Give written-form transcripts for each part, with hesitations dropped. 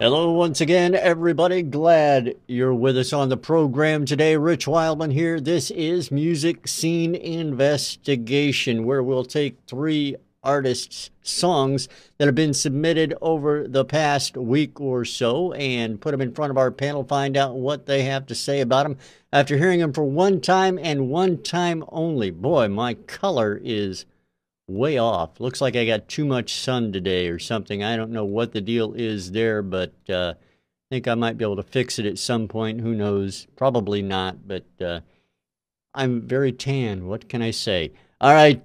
Hello once again, everybody. Glad you're with us on the program today. Rich Wildman here. This is Music Scene Investigation, where we'll take 3 artists' songs that have been submitted over the past week or so and put them in front of our panel, find out what they have to say about them after hearing them for one time and one time only. Boy, my color is way off. Looks like I got too much sun today or something. I don't know what the deal is there, but I think I might be able to fix it at some point. Who knows? Probably not, but I'm very tan. What can I say? All right,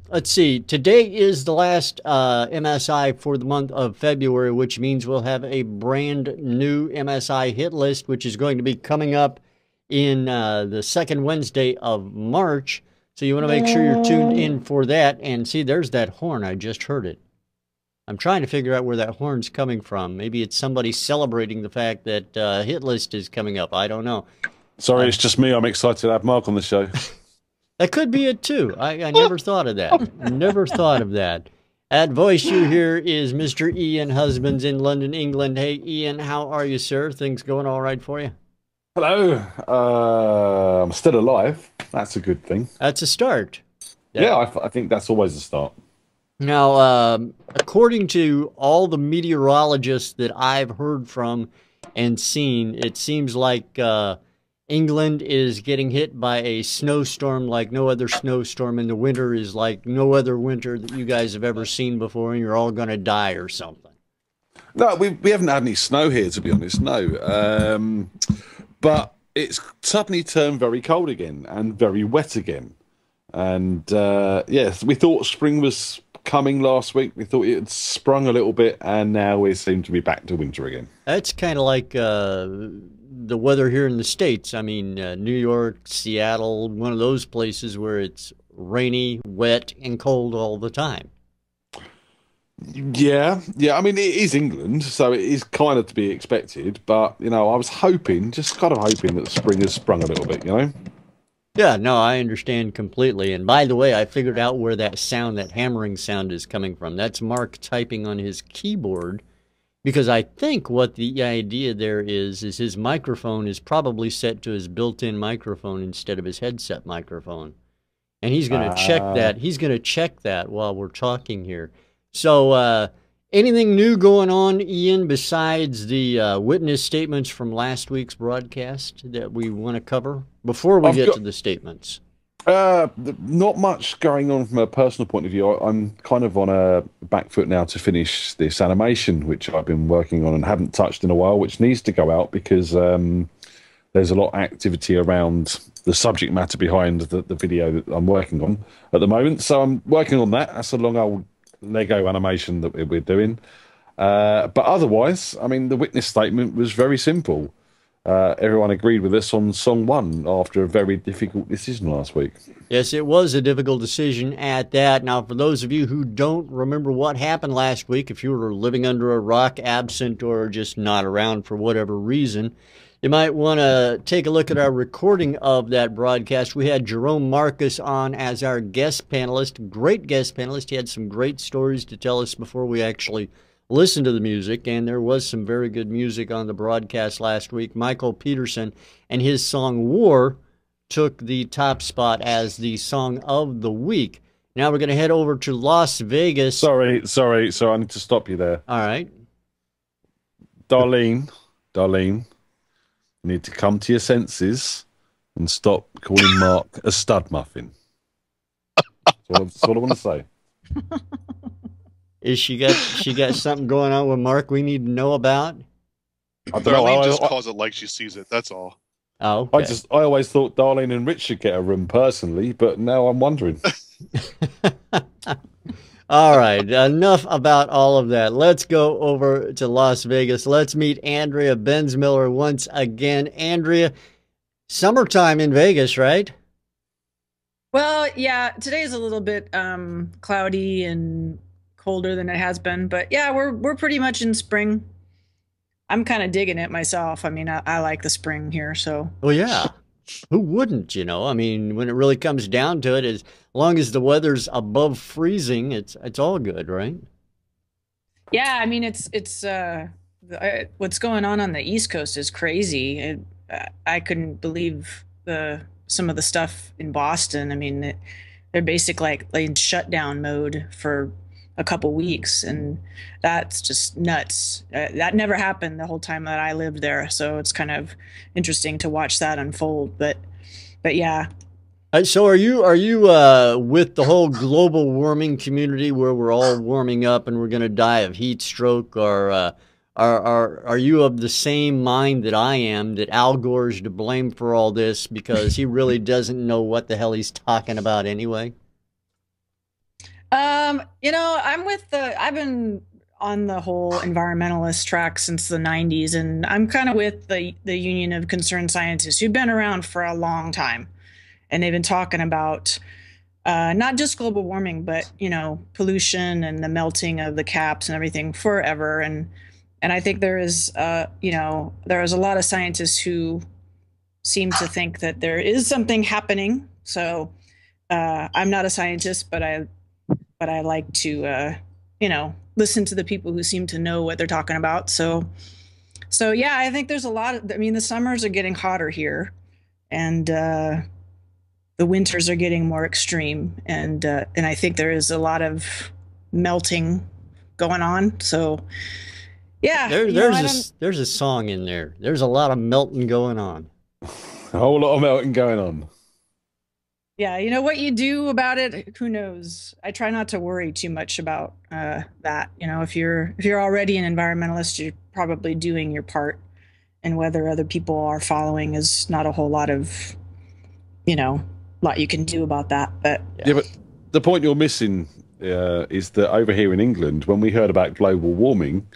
let's see. Today is the last MSI for the month of February, which means we'll have a brand new MSI hit list, which is going to be coming up in the second Wednesday of March. So you want to make sure you're tuned in for that. And see, there's that horn. I just heard it. I'm trying to figure out where that horn's coming from. Maybe it's somebody celebrating the fact that hit list is coming up. I don't know. Sorry, it's just me. I'm excited to have Mark on the show. That could be it, too. I never thought of that. Never thought of that. At voice you hear is Mr. Ian Husbands in London, England. Hey, Ian, how are you, sir? Things going all right for you? Hello. I'm still alive. That's a good thing. That's a start. Yeah, I think that's always a start. Now, according to all the meteorologists that I've heard from and seen, it seems like England is getting hit by a snowstorm like no other snowstorm, and the winter is like no other winter that you guys have ever seen before, and you're all going to die or something. No, we haven't had any snow here, to be honest, no. But it's suddenly turned very cold again and very wet again. And, yes, we thought spring was coming last week. We thought it had sprung a little bit, and now we seem to be back to winter again. That's kind of like the weather here in the States. I mean, New York, Seattle, one of those places where it's rainy, wet, and cold all the time. Yeah. I mean, it is England, so it is kind of to be expected. But, you know, I was hoping, just kind of hoping that spring has sprung a little bit, you know? Yeah, no, I understand completely. And by the way, I figured out where that sound, that hammering sound is coming from. That's Mark typing on his keyboard, because I think what the idea there is his microphone is probably set to his built-in microphone instead of his headset microphone. And he's going to check that. He's going to check that while we're talking here. So, anything new going on, Ian, besides the witness statements from last week's broadcast that we want to cover before we get to the statements? Not much going on from a personal point of view. I'm kind of on a back foot now to finish this animation, which I've been working on and haven't touched in a while, which needs to go out because there's a lot of activity around the subject matter behind the video that I'm working on at the moment. So I'm working on that. That's a long old Lego animation that we're doing. But otherwise, I mean, the witness statement was very simple. Everyone agreed with us on song 1 after a very difficult decision last week. Yes, it was a difficult decision at that. Now, for those of you who don't remember what happened last week, if you were living under a rock, absent, or just not around for whatever reason, you might want to take a look at our recording of that broadcast. We had Jerome Marcus on as our guest panelist, great guest panelist. He had some great stories to tell us before we actually listened to the music, and there was some very good music on the broadcast last week. Michael Peterson and his song War took the top spot as the song of the week. Now we're going to head over to Las Vegas. Sorry, I need to stop you there. All right. Darlene, you need to come to your senses and stop calling Mark a stud muffin. That's all I want to say. Is she got something going on with Mark we need to know about? I don't know. Darlene just calls it like she sees it. That's all. Oh, okay. I always thought Darlene and Rich should get a room personally, but now I'm wondering. All right, enough about all of that. Let's go over to Las Vegas. Let's meet Andrea Bensmiller once again. Andrea, summertime in Vegas, right? Well, yeah, today is a little bit cloudy and colder than it has been, but yeah, we're pretty much in spring. I'm kind of digging it myself. I mean, I like the spring here, so. Well, yeah. Who wouldn't, you know? I mean, when it really comes down to it, as long as the weather's above freezing, it's all good, right? Yeah, I mean, what's going on the East Coast is crazy. I couldn't believe some of the stuff in Boston. I mean, they're basically like in shutdown mode for a couple weeks, and that's just nuts. That never happened the whole time that I lived there, so it's kind of interesting to watch that unfold. But yeah. So are you with the whole global warming community where we're all warming up and we're going to die of heat stroke, or are you of the same mind that I am, that Al Gore's to blame for all this because he really doesn't know what the hell he's talking about anyway? I've been on the whole environmentalist track since the 90s, and I'm kind of with the Union of Concerned Scientists, who've been around for a long time. And they've been talking about not just global warming, but, pollution and the melting of the caps and everything forever. And I think there is a lot of scientists who seem to think that there is something happening. So I'm not a scientist, but I like to, listen to the people who seem to know what they're talking about. So yeah, I think there's the summers are getting hotter here, and the winters are getting more extreme, and I think there is a lot of melting going on. So yeah, there's a song in there. There's a lot of melting going on. A whole lot of melting going on. Yeah, what you do about it, who knows? I try not to worry too much about that. If you're already an environmentalist, you're probably doing your part, and whether other people are following is not a whole lot of, lot you can do about that. But yeah, but the point you're missing is that over here in England, when we heard about global warming,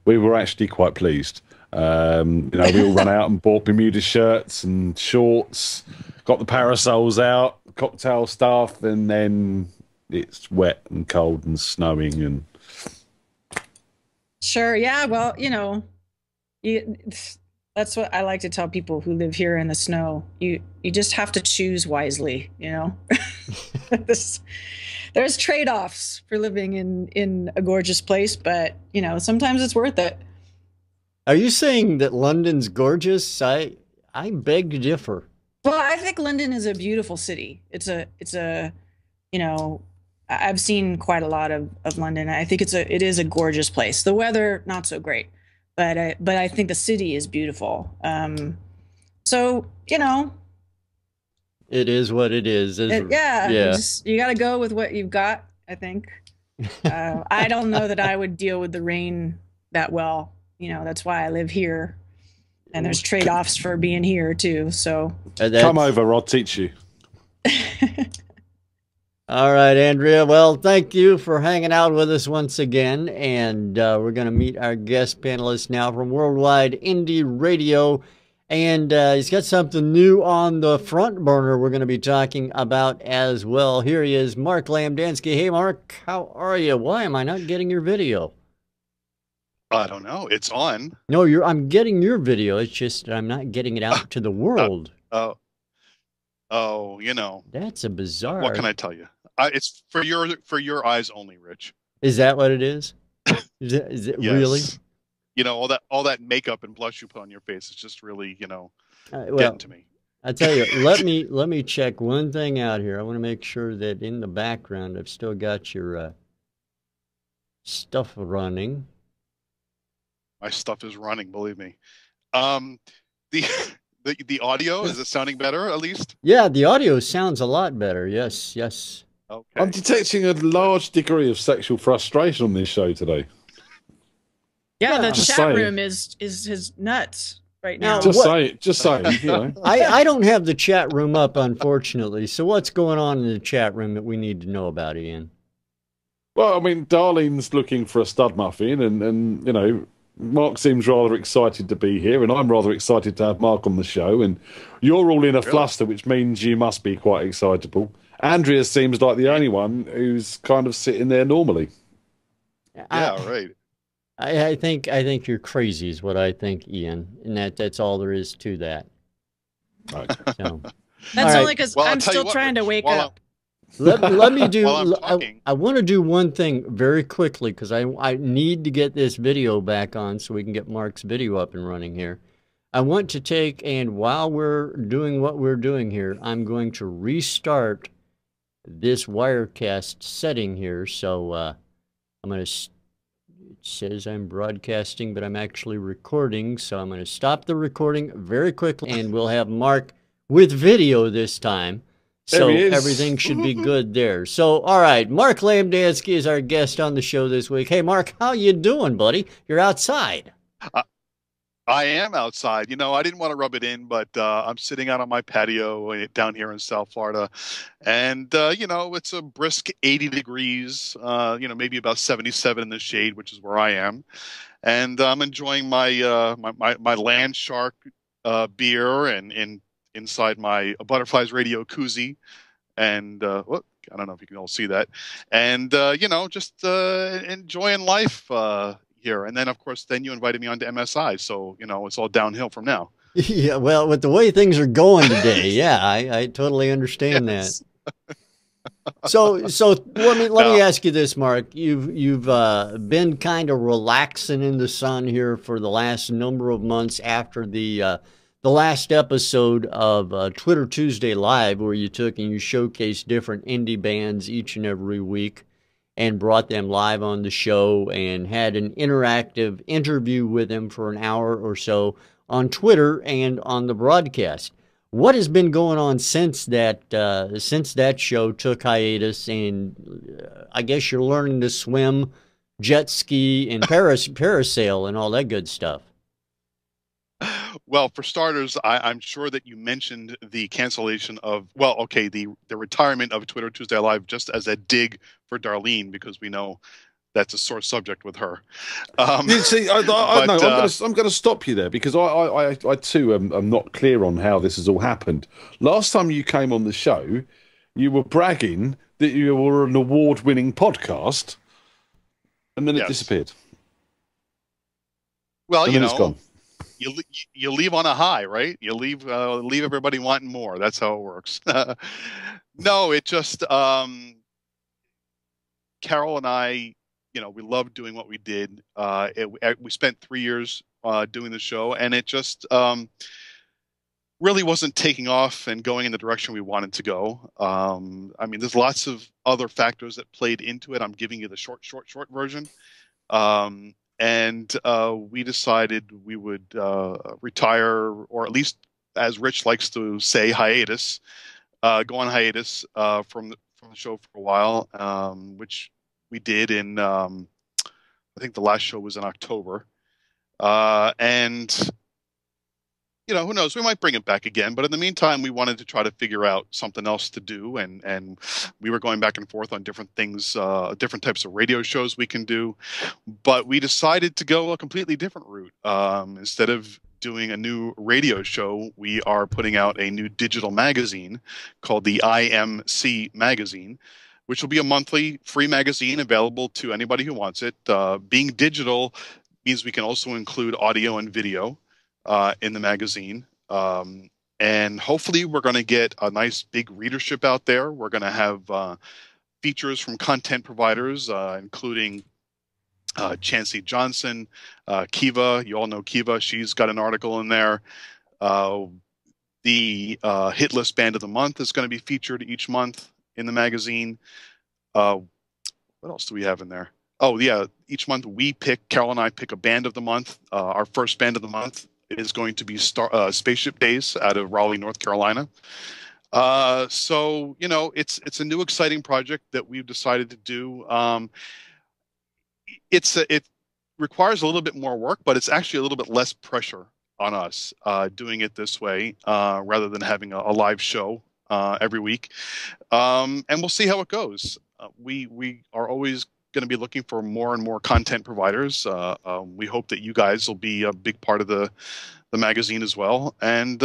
we were actually quite pleased. We all ran out and bought Bermuda shirts and shorts, got the parasols out, cocktail stuff, and then it's wet and cold and snowing and. Sure. Yeah. Well, that's what I like to tell people who live here in the snow. You just have to choose wisely. There's trade-offs for living in a gorgeous place, but sometimes it's worth it. Are you saying that London's gorgeous? I beg to differ. Well, I think London is a beautiful city. I've seen quite a lot of London. I think it is a gorgeous place. The weather, not so great, but I think the city is beautiful. So, it is what it is. Yeah. You got to go with what you've got, I think. I don't know that I would deal with the rain that well. That's why I live here. And there's trade-offs for being here, too. So come over, I'll teach you. All right, Andrea. Well, thank you for hanging out with us once again. And we're going to meet our guest panelist now from Worldwide Indie Radio. And he's got something new on the front burner we're going to be talking about as well. Here he is, Mark Lamdanski. Hey, Mark, how are you? Why am I not getting your video? I don't know. It's on. No, I'm getting your video. It's just I'm not getting it out to the world. That's a bizarre. What can I tell you? It's for your eyes only, Rich. Is that what it is? Is it yes. Really? All that makeup and blush you put on your face is just really, well, getting to me. I tell you, let me check one thing out here. I want to make sure that in the background I've still got your stuff running. My stuff is running, believe me. The audio, is it sounding better at least? Yeah, the audio sounds a lot better. Yes. Okay. I'm detecting a large degree of sexual frustration on this show today. Yeah, the Just chat saying. room is his nuts right Now, now. Just what- say, you know. I don't have the chat room up, unfortunately. So what's going on in the chat room that we need to know about, Ian? Well, I mean, Darlene's looking for a stud muffin, and you know, Mark seems rather excited to be here, and I'm rather excited to have Mark on the show. And you're all in a fluster, which means you must be quite excitable. Andrea seems like the only one who's kind of sitting there normally. Yeah, right. I think you're crazy, is what I think, Ian, and that's all there is to that. Right. So, That's all only right. because Well, I'll I'm tell you still what, trying to Rich, wake while up. Let me do. While I'm talking. I want to do one thing very quickly because I need to get this video back on so we can get Mark's video up and running here. I want to take, and while we're doing what we're doing here, I'm going to restart this Wirecast setting here. So I'm going to. It says I'm broadcasting, but I'm actually recording. So I'm going to stop the recording very quickly, and we'll have Mark with video this time. So everything should be good there. So, all right, Mark Lamdanski is our guest on the show this week. Hey, Mark, how you doing, buddy? You're outside. I am outside. You know, I didn't want to rub it in, but I'm sitting out on my patio down here in South Florida. And, you know, it's a brisk 80 degrees, you know, maybe about 77 in the shade, which is where I am. And I'm enjoying my my Land Shark beer and inside my Butterflies Radio koozie. And well, I don't know if you can all see that. And, you know, just enjoying life here. And then, of course, then you invited me on to MSI. So, you know, it's all downhill from now. Yeah, well, with the way things are going today, yeah, I totally understand Yes. that. So let me ask you this, Mark. You've been kind of relaxing in the sun here for the last number of months after the last episode of Twitter Tuesday Live, where you took and you showcased different indie bands each and every week and brought them live on the show and had an interactive interview with them for an hour or so on Twitter and on the broadcast. What has been going on since that show took hiatus? And I guess you're learning to swim, jet ski, and parasail and all that good stuff. Well, for starters, I'm sure that you mentioned the cancellation of, well, okay, the retirement of Twitter Tuesday Live just as a dig for Darlene, because we know that's a sore subject with her. You see, no, I'm going to stop you there because I too am not clear on how this has all happened. Last time you came on the show, you were bragging that you were an award-winning podcast, and then it disappeared. Well, and you then know, it's gone. You leave on a high, right? You leave everybody wanting more. That's how it works. No, it just Carol and I, you know, we loved doing what we did. We spent 3 years doing the show, and it just really wasn't taking off and going in the direction we wanted to go. I mean, there's lots of other factors that played into it. I'm giving you the short version. And we decided we would retire, or at least, as Rich likes to say, hiatus, go on hiatus from the show for a while, which we did in, I think the last show was in October. And, you know, who knows, we might bring it back again. But in the meantime, we wanted to try to figure out something else to do. And we were going back and forth on different things, different types of radio shows we can do. But we decided to go a completely different route. Instead of doing a new radio show, we are putting out a new digital magazine called the IMC magazine, which will be a monthly free magazine available to anybody who wants it. Being digital means we can also include audio and video in the magazine. And hopefully we're going to get a nice big readership out there. We're going to have features from content providers, including Chancey Johnson, Kiva. You all know Kiva. She's got an article in there. The Hit List Band of the Month is going to be featured each month in the magazine. What else do we have in there? Oh, yeah. Each month Carol and I pick a band of the month. Our first band of the month is going to be Spaceship Days out of Raleigh, North Carolina. So, you know, it's a new exciting project that we've decided to do. requires a little bit more work, but it's actually a little bit less pressure on us doing it this way rather than having a live show every week. And we'll see how it goes. We are always going to be looking for more and more content providers. We hope that you guys will be a big part of the magazine as well. And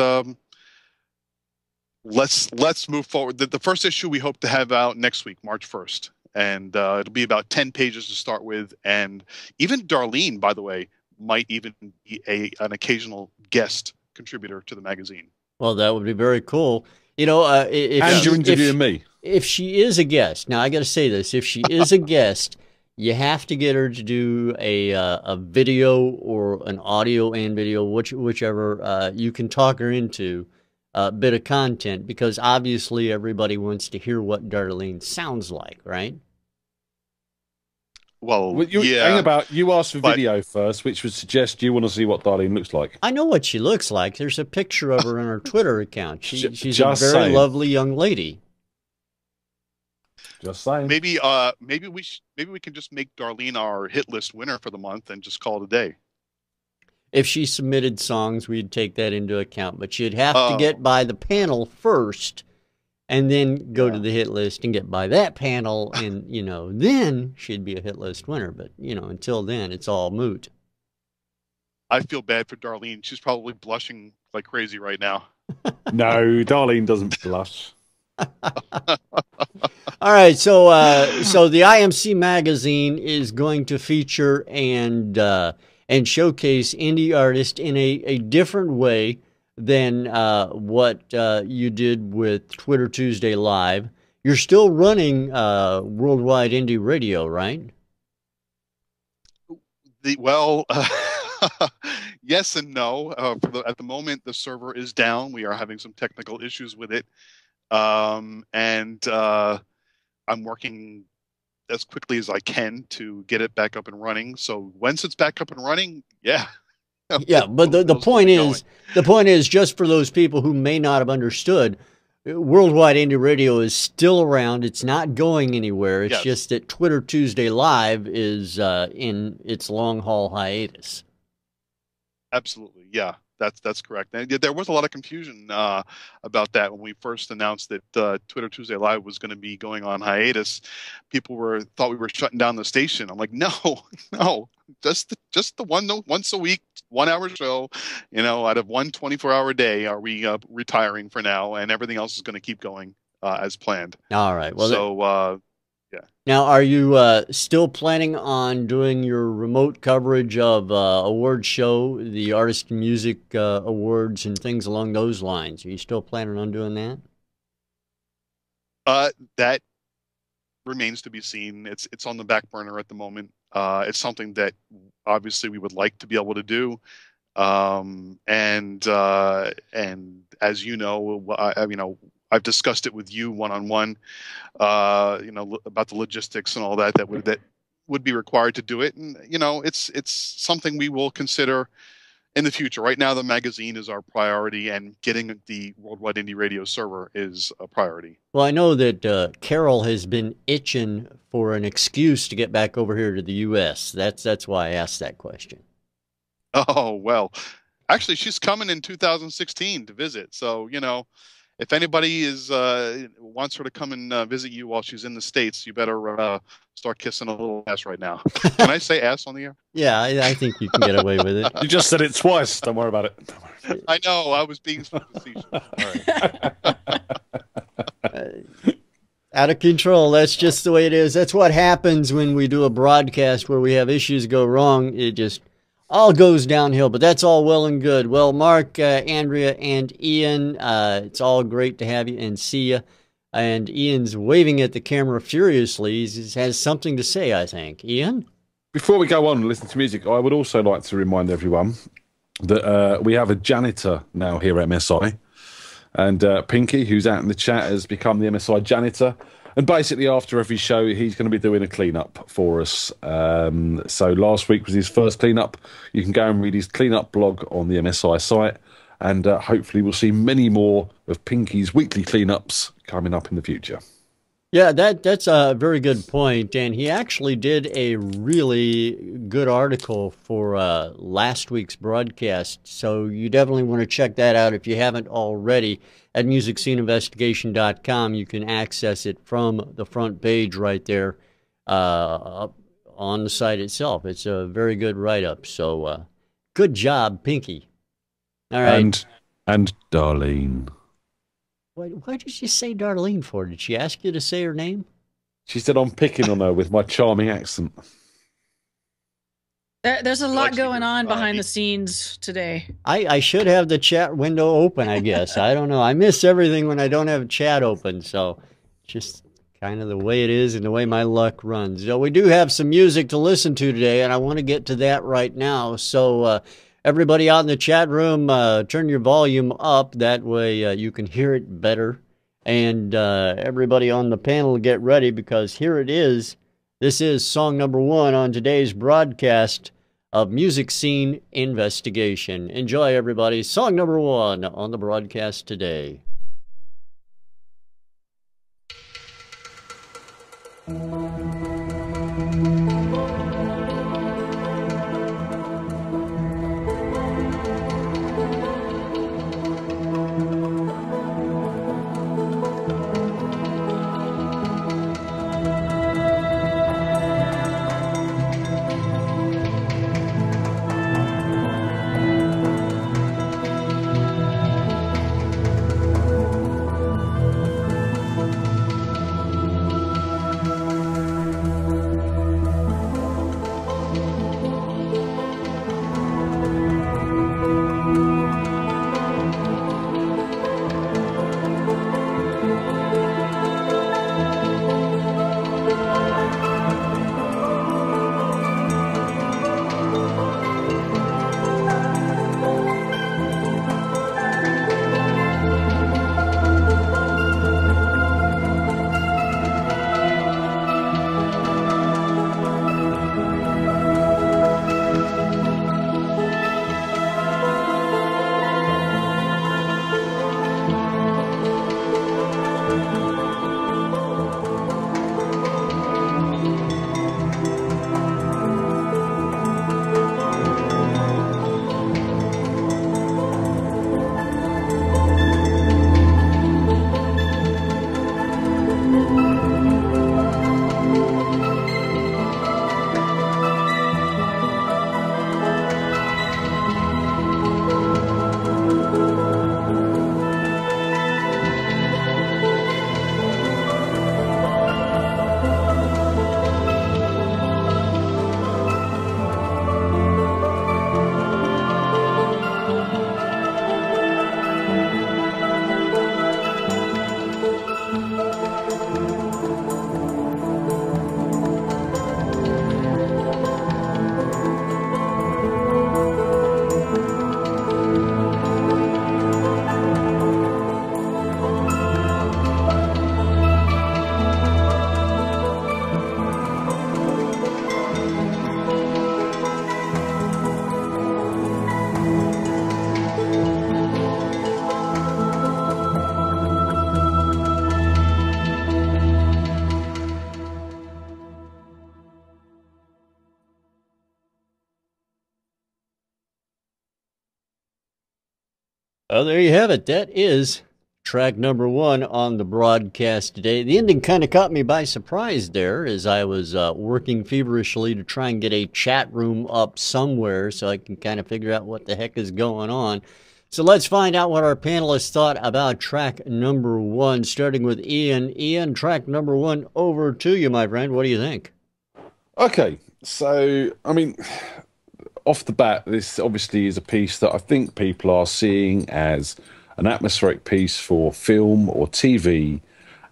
let's move forward. The first issue we hope to have out next week, March 1st. And it'll be about 10 pages to start with. And even Darlene, by the way, might even be an occasional guest contributor to the magazine. Well, that would be very cool. You know, and you're interviewing me. If she is a guest, now I got to say this: if she is a guest, you have to get her to do a video or an audio and video, whichever you can talk her into a bit of content, because obviously everybody wants to hear what Darlene sounds like, right? Well, hang about. You asked for video first, which would suggest you want to see what Darlene looks like. I know what she looks like. There's a picture of her on her Twitter account. She's just a very saying. lovely young lady. Just saying. Maybe we can just make Darlene our hit list winner for the month and just call it a day. If she submitted songs, we'd take that into account, but she'd have to get by the panel first, and then go to the hit list and get by that panel, and, you know, then she'd be a hit list winner. But, you know, until then, it's all moot. I feel bad for Darlene. She's probably blushing like crazy right now. No, Darlene doesn't blush. All right, so the IMC magazine is going to feature and showcase indie artists in a different way than what you did with Twitter Tuesday Live. You're still running Worldwide Indie Radio, right? Yes and no. At the moment, the server is down. We are having some technical issues with it. And I'm working as quickly as I can to get it back up and running. So once it's back up and running, yeah. Yeah, but the point is, just for those people who may not have understood, Worldwide Indie Radio is still around. It's not going anywhere. It's just that Twitter Tuesday Live is in its long haul hiatus. Absolutely, yeah. That's correct. And there was a lot of confusion about that when we first announced that Twitter Tuesday Live was going to be going on hiatus. People thought we were shutting down the station. I'm like, no, just the once a week, 1 hour show. You know, out of one 24-hour day, are we retiring for now, and everything else is going to keep going as planned. All right. Well, so. Now, are you still planning on doing your remote coverage of award show, the Artist and Music Awards, and things along those lines? Are you still planning on doing that? That remains to be seen. It's on the back burner at the moment. It's something that obviously we would like to be able to do. And as you know, I've discussed it with you one-on-one, about the logistics and all that would be required to do it. And, you know, it's something we will consider in the future. Right now, the magazine is our priority, and getting the Worldwide Indie Radio server is a priority. Well, I know that Carol has been itching for an excuse to get back over here to the U.S. That's why I asked that question. Oh, well, actually, she's coming in 2016 to visit. So, you know, if anybody wants her to come and visit you while she's in the States, you better start kissing a little ass right now. Can I say ass on the air? Yeah, I think you can get away with it. You just said it twice. Don't worry about it. I know. I was being facetious. All right. Out of control. That's just the way it is. That's what happens when we do a broadcast where we have issues go wrong. It just all goes downhill, but that's all well and good. Well, Mark, Andrea, and Ian, it's all great to have you and see you. And Ian's waving at the camera furiously. He has something to say, I think. Ian? Before we go on and listen to music, I would also like to remind everyone that we have a janitor now here at MSI. And Pinky, who's out in the chat, has become the MSI janitor. And basically, after every show, he's going to be doing a clean-up for us. So last week was his first clean-up. You can go and read his clean-up blog on the MSI site. And hopefully we'll see many more of Pinky's weekly clean-ups coming up in the future. Yeah, that's a very good point, and he actually did a really good article for last week's broadcast. So you definitely want to check that out if you haven't already. At musicsceneinvestigation.com, you can access it from the front page right there up on the site itself. It's a very good write-up. So good job, Pinky. All right. And Darlene. Why did you say Darlene for? Did she ask you to say her name? She said I'm picking on her with my charming accent. There's a lot going on behind the scenes today. I should have the chat window open, I guess. I don't know. I miss everything when I don't have chat open. So just kind of the way it is and the way my luck runs. So we do have some music to listen to today, and I want to get to that right now. So everybody out in the chat room, turn your volume up. That way you can hear it better. And everybody on the panel, get ready, because here it is. This is song number 1 on today's broadcast of Music Scene Investigation. Enjoy, everybody. Song number 1 on the broadcast today. Well, there you have it. That is track number 1 on the broadcast today. The ending kind of caught me by surprise there, as I was working feverishly to try and get a chat room up somewhere so I can kind of figure out what the heck is going on. So let's find out what our panelists thought about track number 1, starting with Ian. Ian, track number 1, over to you, my friend. What do you think? Okay, so, I mean, off the bat, this obviously is a piece that I think people are seeing as an atmospheric piece for film or TV.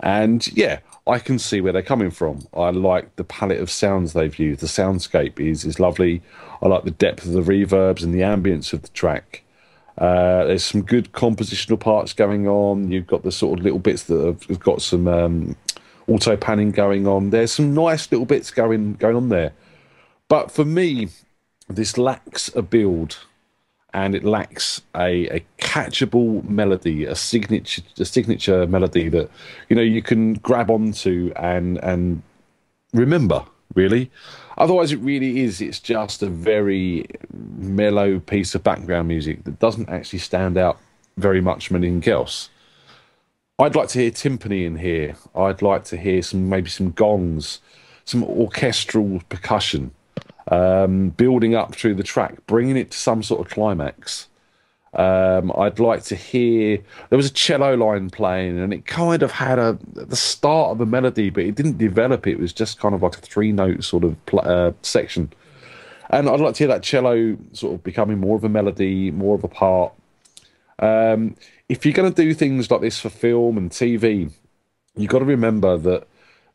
And yeah, I can see where they're coming from. I like the palette of sounds they've used. The soundscape is lovely. I like the depth of the reverbs and the ambience of the track. There's some good compositional parts going on. You've got the sort of little bits that have got some auto panning going on. There's some nice little bits going on there. But for me, this lacks a build. and it lacks a catchable melody, a signature melody that you can grab onto and remember, really. Otherwise, it's just a very mellow piece of background music that doesn't actually stand out very much from anything else. I'd like to hear timpani in here. I'd like to hear maybe some gongs, some orchestral percussion, building up through the track, bringing it to some sort of climax. I'd like to hear. There was a cello line playing, and it kind of had the start of a melody, but it didn't develop. It was just kind of like a 3-note sort of section. And I'd like to hear that cello sort of becoming more of a melody, more of a part. If you're going to do things like this for film and TV, you've got to remember that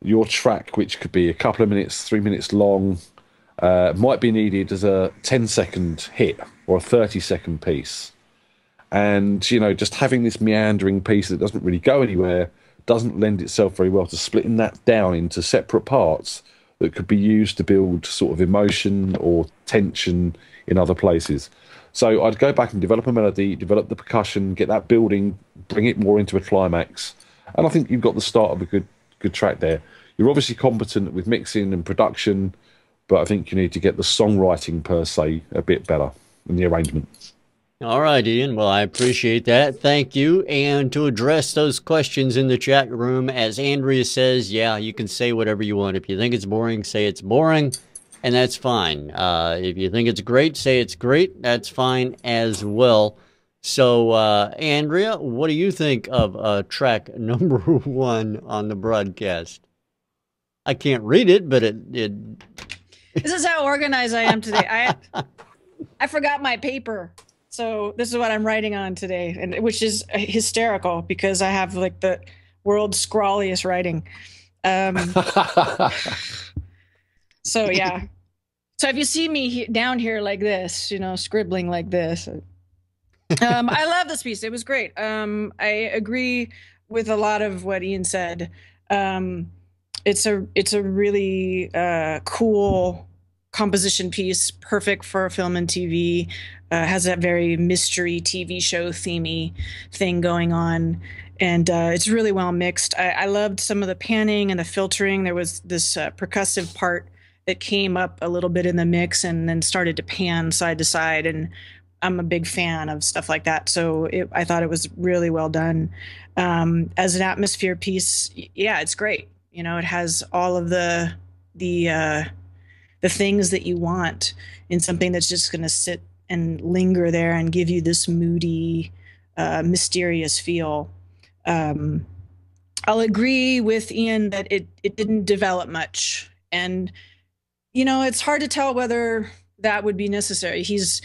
your track, which could be a couple of minutes, 3 minutes long, might be needed as a 10-second hit or a 30-second piece. And, just having this meandering piece that doesn't really go anywhere doesn't lend itself very well to splitting that down into separate parts that could be used to build sort of emotion or tension in other places. So I'd go back and develop a melody, develop the percussion, get that building, bring it more into a climax. And I think you've got the start of a good track there. You're obviously competent with mixing and production, but I think you need to get the songwriting per se a bit better and the arrangement. All right, Ian. Well, I appreciate that. Thank you. And to address those questions in the chat room, as Andrea says, yeah, you can say whatever you want. If you think it's boring, say it's boring, and that's fine. If you think it's great, say it's great. That's fine as well. So, Andrea, what do you think of track number 1 on the broadcast? I can't read it, but it This is how organized I am today. I forgot my paper. So this is what I'm writing on today, and which is hysterical because I have like the world's scrawliest writing. So yeah. So if you see me down here like this, scribbling like this, I love this piece. It was great. I agree with a lot of what Ian said. It's a really cool composition piece, perfect for film and TV. Has that very mystery TV show themey thing going on, and it's really well mixed. I loved some of the panning and the filtering. There was this percussive part that came up a little bit in the mix and then started to pan side to side, and I'm a big fan of stuff like that. So I thought it was really well done. As an atmosphere piece, yeah, it's great. It has all of the things that you want in something that's just going to sit and linger there and give you this moody, mysterious feel. I'll agree with Ian that it didn't develop much. And, it's hard to tell whether that would be necessary. He's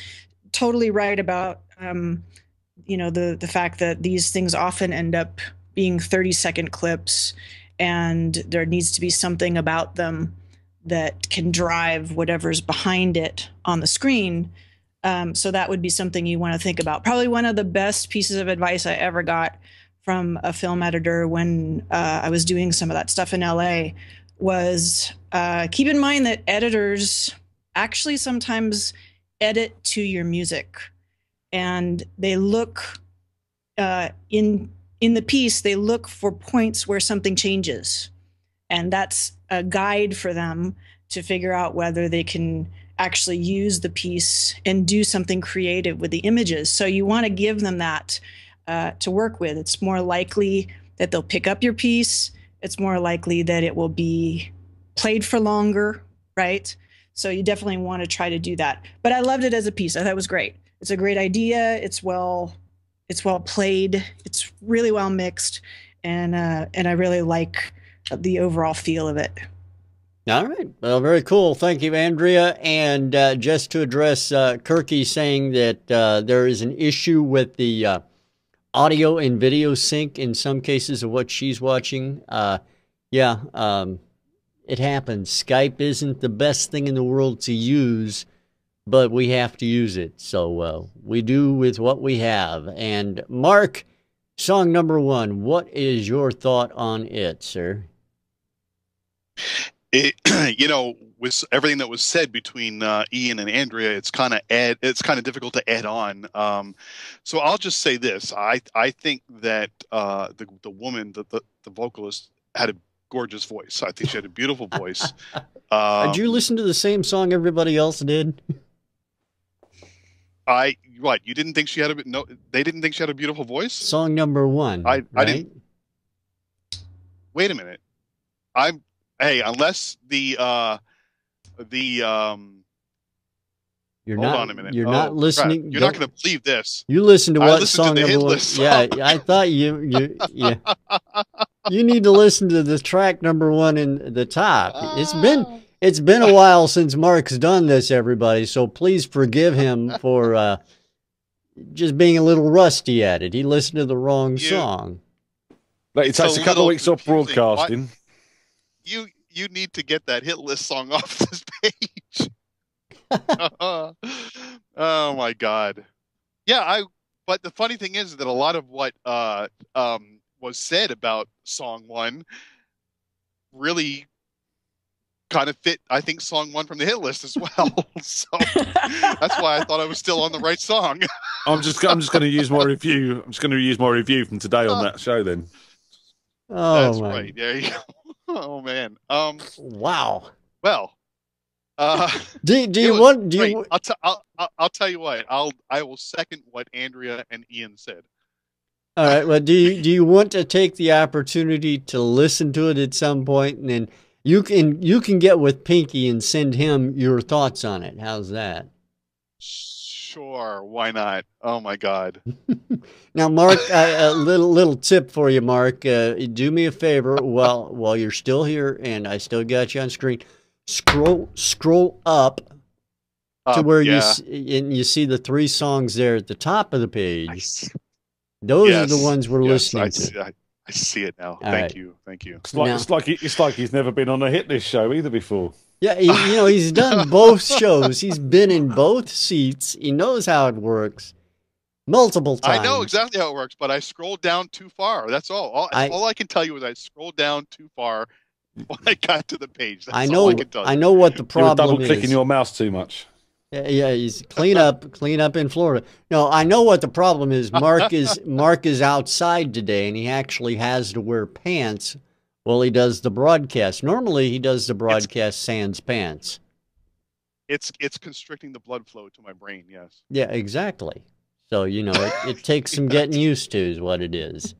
totally right about, the fact that these things often end up being 30-second clips, and there needs to be something about them that can drive whatever's behind it on the screen. So that would be something you want to think about. Probably one of the best pieces of advice I ever got from a film editor when I was doing some of that stuff in LA was keep in mind that editors actually sometimes edit to your music, and they look in the piece, they look for points where something changes, and that's a guide for them to figure out whether they can actually use the piece and do something creative with the images. So you want to give them that to work with. It's more likely that they'll pick up your piece. It's more likely that it will be played for longer, right? So you definitely want to try to do that. But I loved it as a piece. I thought it was great. It's a great idea. It's well played. It's really well mixed, and I really like the overall feel of it. All right. Well, very cool. Thank you, Andrea. And just to address Kirky saying that there is an issue with the audio and video sync in some cases of what she's watching. It happens. Skype isn't the best thing in the world to use, but we have to use it. So we do with what we have. And Mark, song number 1, what is your thought on it, sir? It, with everything that was said between Ian and Andrea, it's kind of difficult to add on. So I'll just say this: I think that the woman, the vocalist, had a gorgeous voice. I think she had a beautiful voice. Did you listen to the same song everybody else did? You didn't think she had they didn't think she had a beautiful voice? Song number 1. I didn't. Wait a minute. Unless the you're hold not, on a minute. You're not listening. Crap. You're not going to believe this. You listen to what song to the number 1? Yeah, I thought you you need to listen to the track number 1 in the top. It's been a while since Mark's done this, everybody. So please forgive him for just being a little rusty at it. He listened to the wrong song. But it takes a couple of weeks off broadcasting. You need to get that hit list song off this page. Oh my God. Yeah, but the funny thing is that a lot of what was said about song 1 really kind of fit, I think, song 1 from the hit list as well. So that's why I thought I was still on the right song. I'm just going to use my review. I'm just going to use my review from today on that show then. Oh, that's right. There you go. Oh man. Wow. Well. Do you want? I'll tell you what. I will second what Andrea and Ian said. All right. Well, do you want to take the opportunity to listen to it at some point, and then you can get with Pinky and send him your thoughts on it? How's that? Sure. Why not? Oh my God. Now, Mark, a little tip for you, Mark. Do me a favor while you're still here, and I still got you on screen. Scroll up to where you see the 3 songs there at the top of the page. Those are the ones we're listening to. I see it now. All Thank right. you. It's like he's never been on a hit list show either before. Yeah, he's done both shows. He's been in both seats. He knows how it works multiple times. I know exactly how it works, but I scrolled down too far. That's all. All I can tell you is I scrolled down too far when I got to the page. That's all I can tell you. I know what the problem is. You're double clicking your mouse too much. Yeah, he's clean up in Florida. No, I know what the problem is. Mark is outside today, and he actually has to wear pants while he does the broadcast. Normally, he does the broadcast sans pants. It's constricting the blood flow to my brain. Yes. Yeah, exactly. So it takes some getting used to, is what it is.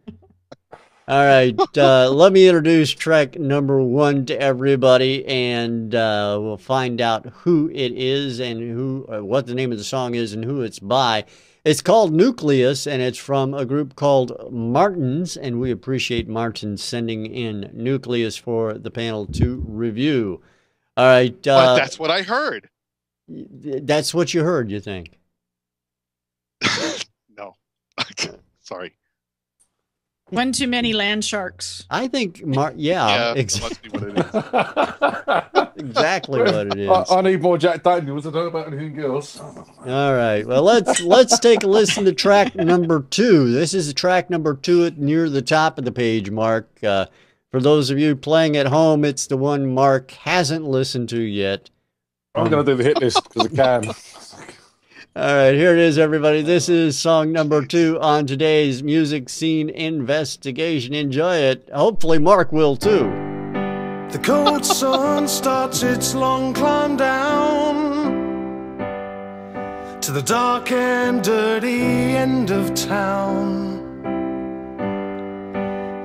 All right, let me introduce track number 1 to everybody, and we'll find out who it is and what the name of the song is and who it's by. It's called Nucleus, and it's from a group called Martens, and we appreciate Martens sending in Nucleus for the panel to review. All right. But that's what I heard. That's what you heard, you think? No. Sorry. One too many land sharks. I think, exactly what it is. Exactly what it is. I need more Jack Daniels. I don't know about anything else. All right. Well, let's take a listen to track number 2. This is track number 2 near the top of the page, Mark. For those of you playing at home, it's the one Mark hasn't listened to yet. I'm going to do the hit list because I can. All right, here it is, everybody. This is song number 2 on today's Music Scene Investigation. Enjoy it. Hopefully Mark will, too. The cold sun starts its long climb down to the dark and dirty end of town.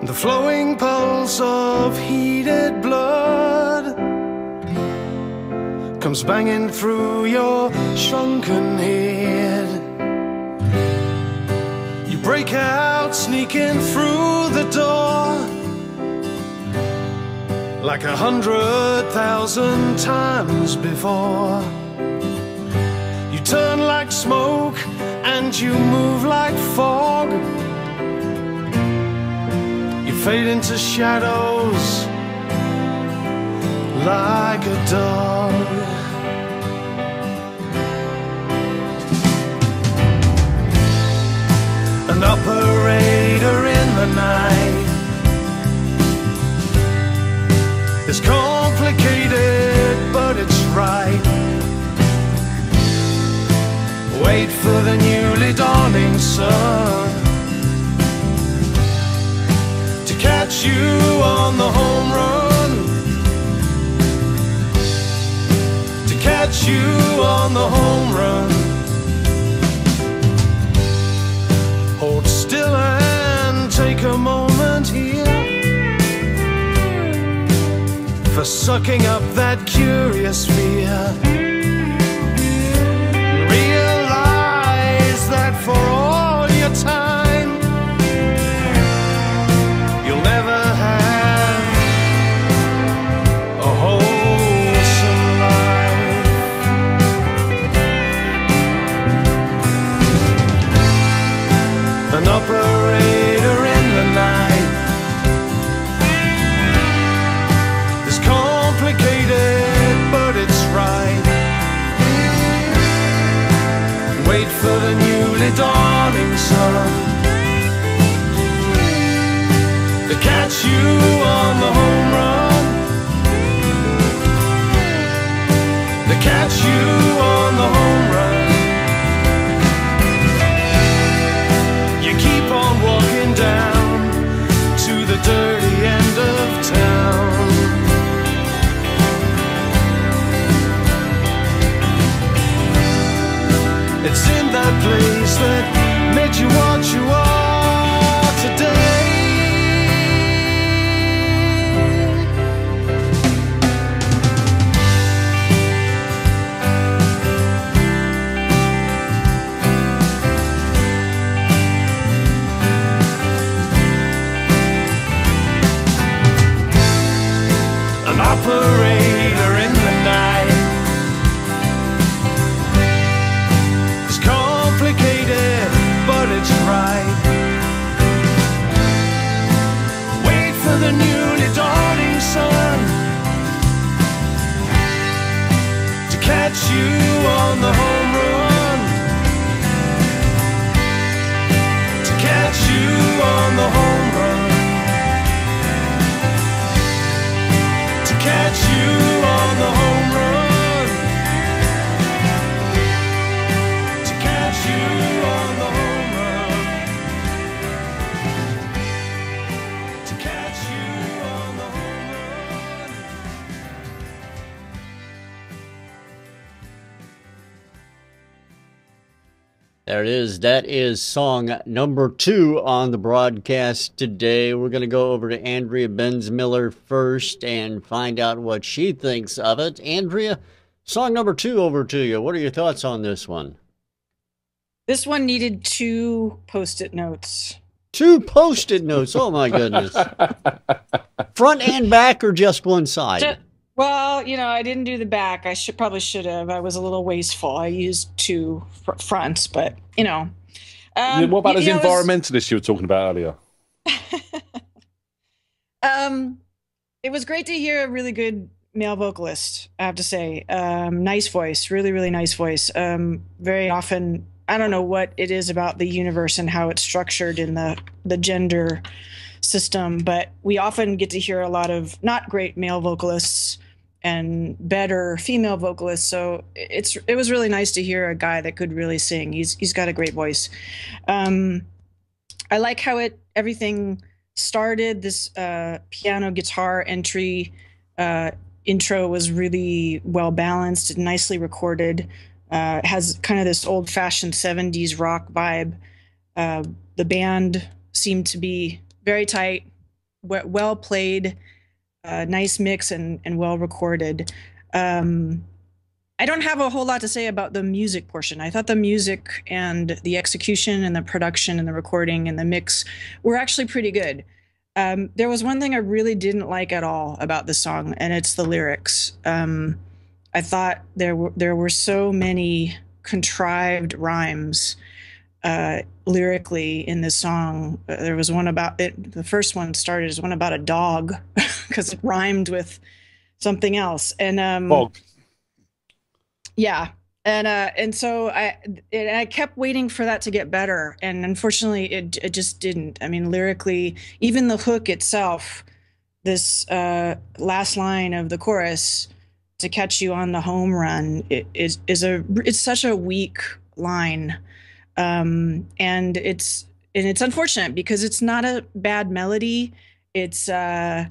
The flowing pulse of heated blood comes banging through your shrunken head. You break out, sneaking through the door like 100,000 times before. You turn like smoke and you move like fog. You fade into shadows like a dog. An operator in the night is complicated sun. To catch you on the home run. To catch you on the home run. Hold still and take a moment here for sucking up that curious fear. Realize that for all your time, you'll never have a wholesome life. An operator in the night is complicated, but it's right. Wait for the newly dawning sun to catch you on the home run. To catch you on the home run. You keep on walking down to the dirty end of town. It's in that place that made you what you are today. An operator in the night is complicated, but it's right. Wait for the newly dawning sun to catch you on the home run. To catch you on the home run. To catch you on the home run. To catch you on the home run. To catch you on the home run. There it is. That is song number 2 on the broadcast today. We're going to go over to Andrea Bensmiller first and find out what she thinks of it. Andrea, song number 2 over to you. What are your thoughts on this one? This one needed 2 post-it notes. 2 post-it notes. Oh, my goodness. Front and back or just one side? Well, you know, I didn't do the back. I probably should have. I was a little wasteful. I used 2 fronts, but, you know. What about those environmentalists you were talking about earlier? It was great to hear a really good male vocalist, I have to say. Nice voice, really, really nice voice. Very often, I don't know what it is about the universe and how it's structured in the gender system, but we often get to hear a lot of not great male vocalists and better female vocalists. So it was really nice to hear a guy that could really sing. He's got a great voice. I like how everything started. This piano guitar entry intro was really well balanced and nicely recorded. It has kind of this old-fashioned 70s rock vibe. The band seemed to be very tight, well played, nice mix, and well recorded. I don't have a whole lot to say about the music portion. I thought the music and the execution and the production and the recording and the mix were actually pretty good. There was one thing I really didn't like at all about the song, and it's the lyrics. I thought there were so many contrived rhymes lyrically in this song. There was one about it. The first one started as one about a dog because it rhymed with something else. And yeah, and so I kept waiting for that to get better, and unfortunately, it just didn't. I mean, lyrically, even the hook itself, this last line of the chorus, "To catch you on the home run," it's such a weak line. And it's unfortunate because it's not a bad melody. It's the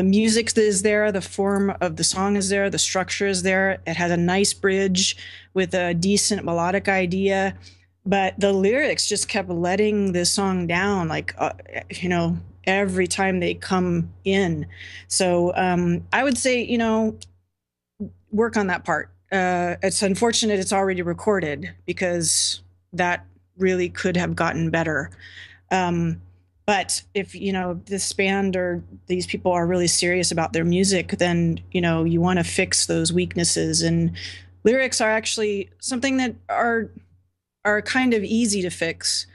music is there, the form of the song is there, the structure is there. It has a nice bridge with a decent melodic idea, but the lyrics just kept letting this song down, like every time they come in. So I would say work on that part. It's unfortunate it's already recorded because that really could have gotten better. But if, this band or these people are really serious about their music, then, you want to fix those weaknesses. And lyrics are actually something that are kind of easy to fix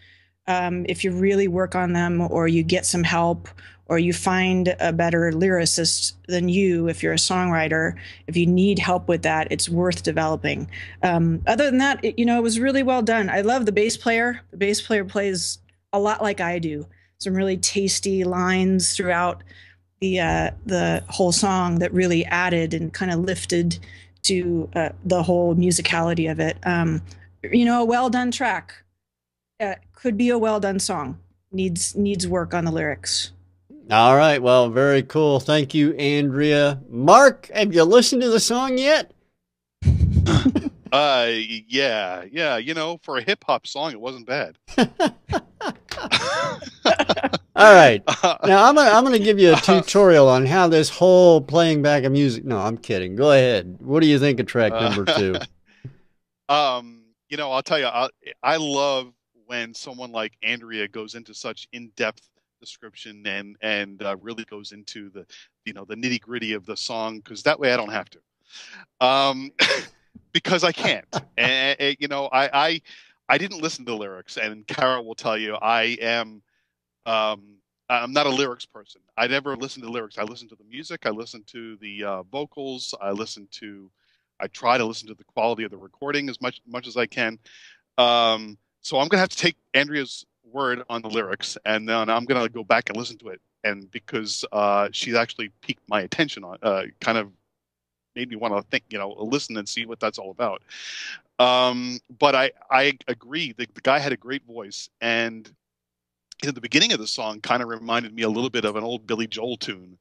if you really work on them, or you get some help, or you find a better lyricist than you. If you're a songwriter, if you need help with that, it's worth developing. Other than that, it was really well done. I love the bass player. The bass player plays a lot like I do. Some really tasty lines throughout the whole song that really added and kind of lifted to the whole musicality of it. A well done track could be a well done song. Needs work on the lyrics. All right. Well, very cool. Thank you, Andrea. Mark, have you listened to the song yet? Yeah. For a hip hop song, it wasn't bad. All right. Now I'm gonna give you a tutorial on how this whole playing back of music. No, I'm kidding. Go ahead. What do you think of track number 2? I'll tell you, I love when someone like Andrea goes into such in-depth description and really goes into the nitty-gritty of the song, because that way I don't have to. Because I can't. And I didn't listen to the lyrics, and Carol will tell you I'm not a lyrics person. I never listen to lyrics. I listen to the music. I listen to the vocals. I try to listen to the quality of the recording as much as I can. So I'm gonna have to take Andrea's word on the lyrics, and then I'm gonna go back and listen to it. And because she's actually piqued my attention on, kind of made me want to think, listen and see what that's all about. But I agree. The guy had a great voice, and in the beginning of the song kind of reminded me a little bit of an old Billy Joel tune.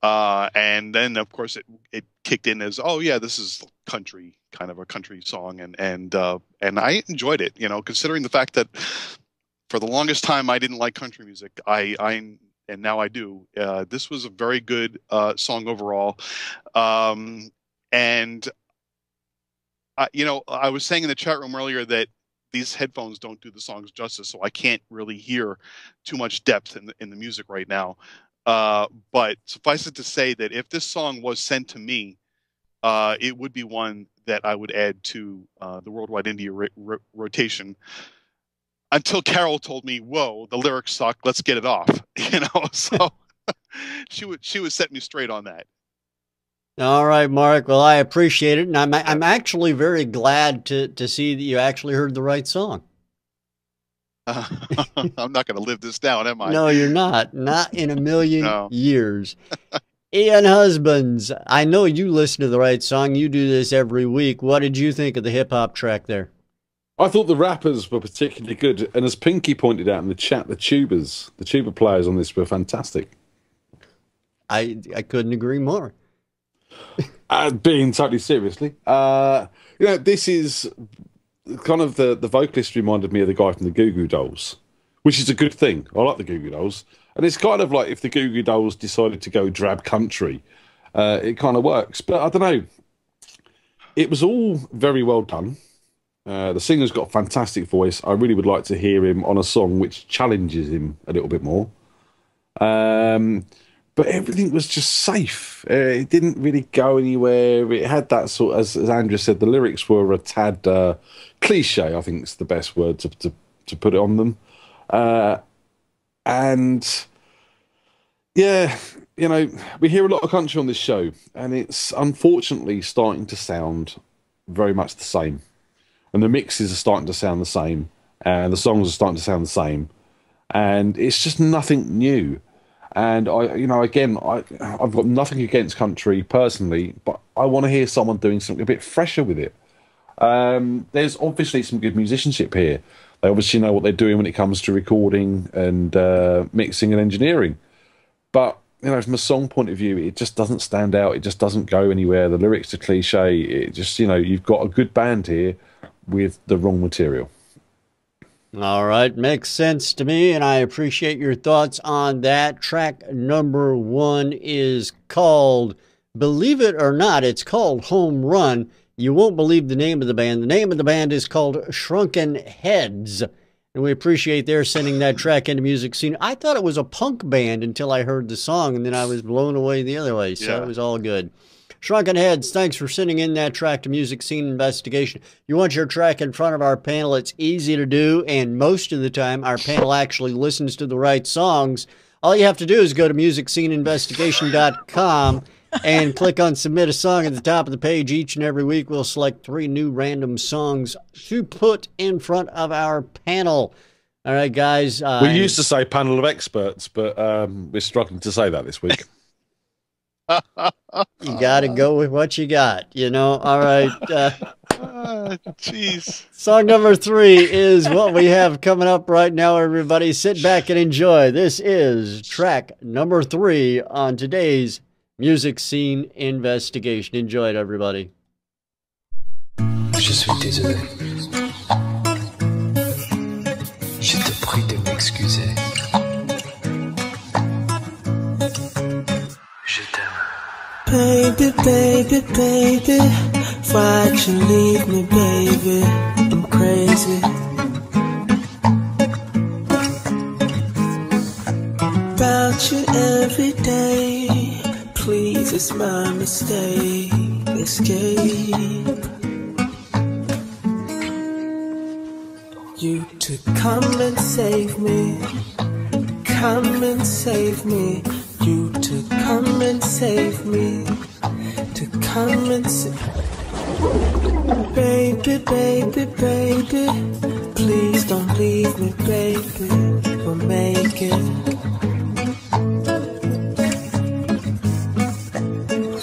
And then of course it kicked in as, oh yeah, this is country, kind of a country song. And I enjoyed it, considering the fact that for the longest time I didn't like country music. And now I do. This was a very good song overall. And I was saying in the chat room earlier that these headphones don't do the songs justice, so I can't really hear too much depth in the music right now. But suffice it to say that if this song was sent to me, it would be one that I would add to the Worldwide Indie rotation. Until Carol told me, "Whoa, the lyrics suck. Let's get it off." So she would set me straight on that. All right, Mark. Well, I appreciate it, and I'm actually very glad to see that you actually heard the right song. I'm not going to live this down, am I? No, you're not. Not in a million years. Ian Husbands, I know you listen to the right song. You do this every week. What did you think of the hip hop track there? I thought the rappers were particularly good, and as Pinky pointed out in the chat, the tuba players on this were fantastic. I couldn't agree more. Being totally seriously, this is kind of the vocalist reminded me of the guy from the Goo Goo Dolls, which is a good thing. I like the Goo Goo Dolls, and it's kind of like if the Goo Goo Dolls decided to go drab country, it kind of works. But I don't know, it was all very well done. The singer's got a fantastic voice. I really would like to hear him on a song which challenges him a little bit more. But everything was just safe. It didn't really go anywhere. It had that sort, as Andrea said, the lyrics were a tad cliche, I think is the best word to put it on them. And yeah, we hear a lot of country on this show, and it's unfortunately starting to sound very much the same. And the mixes are starting to sound the same, and the songs are starting to sound the same, and it's just nothing new. And I've got nothing against country personally, but I want to hear someone doing something a bit fresher with it. There's obviously some good musicianship here. They obviously know what they're doing when it comes to recording and mixing and engineering. But, you know, from a song point of view, it just doesn't stand out. It just doesn't go anywhere. The lyrics are cliche. It just, you know, you've got a good band here with the wrong material. All right, makes sense to me, and I appreciate your thoughts on that. Track number 1 is called, believe it or not, it's called Home Run. You won't believe the name of the band. The name of the band is called Shrunken Heads, and we appreciate their sending that track into Music Scene. I thought it was a punk band until I heard the song, and then I was blown away the other way, so It was all good. Shrunken Heads, thanks for sending in that track to Music Scene Investigation. You want your track in front of our panel, it's easy to do, and most of the time our panel actually listens to the right songs. All you have to do is go to MusicSceneInvestigation.com and click on Submit a Song at the top of the page. Each and every week we'll select 3 new random songs to put in front of our panel. All right, guys. We used to say panel of experts, but we're struggling to say that this week. You got to go with what you got, you know? All right. Jeez. Song number 3 is what we have coming up right now, everybody. Sit back and enjoy. This is track number 3 on today's Music Scene Investigation. Enjoy it, everybody. Je suis désolé. Je te prie de m'excuser. Je t'aime. Baby, baby, baby, why'd you leave me, baby? I'm crazy. About you every day. Please, it's my mistake. Escape. You to come and save me. Come and save me. You to come and save me. To come and save. Baby, baby, baby, please don't leave me, baby. We'll make it.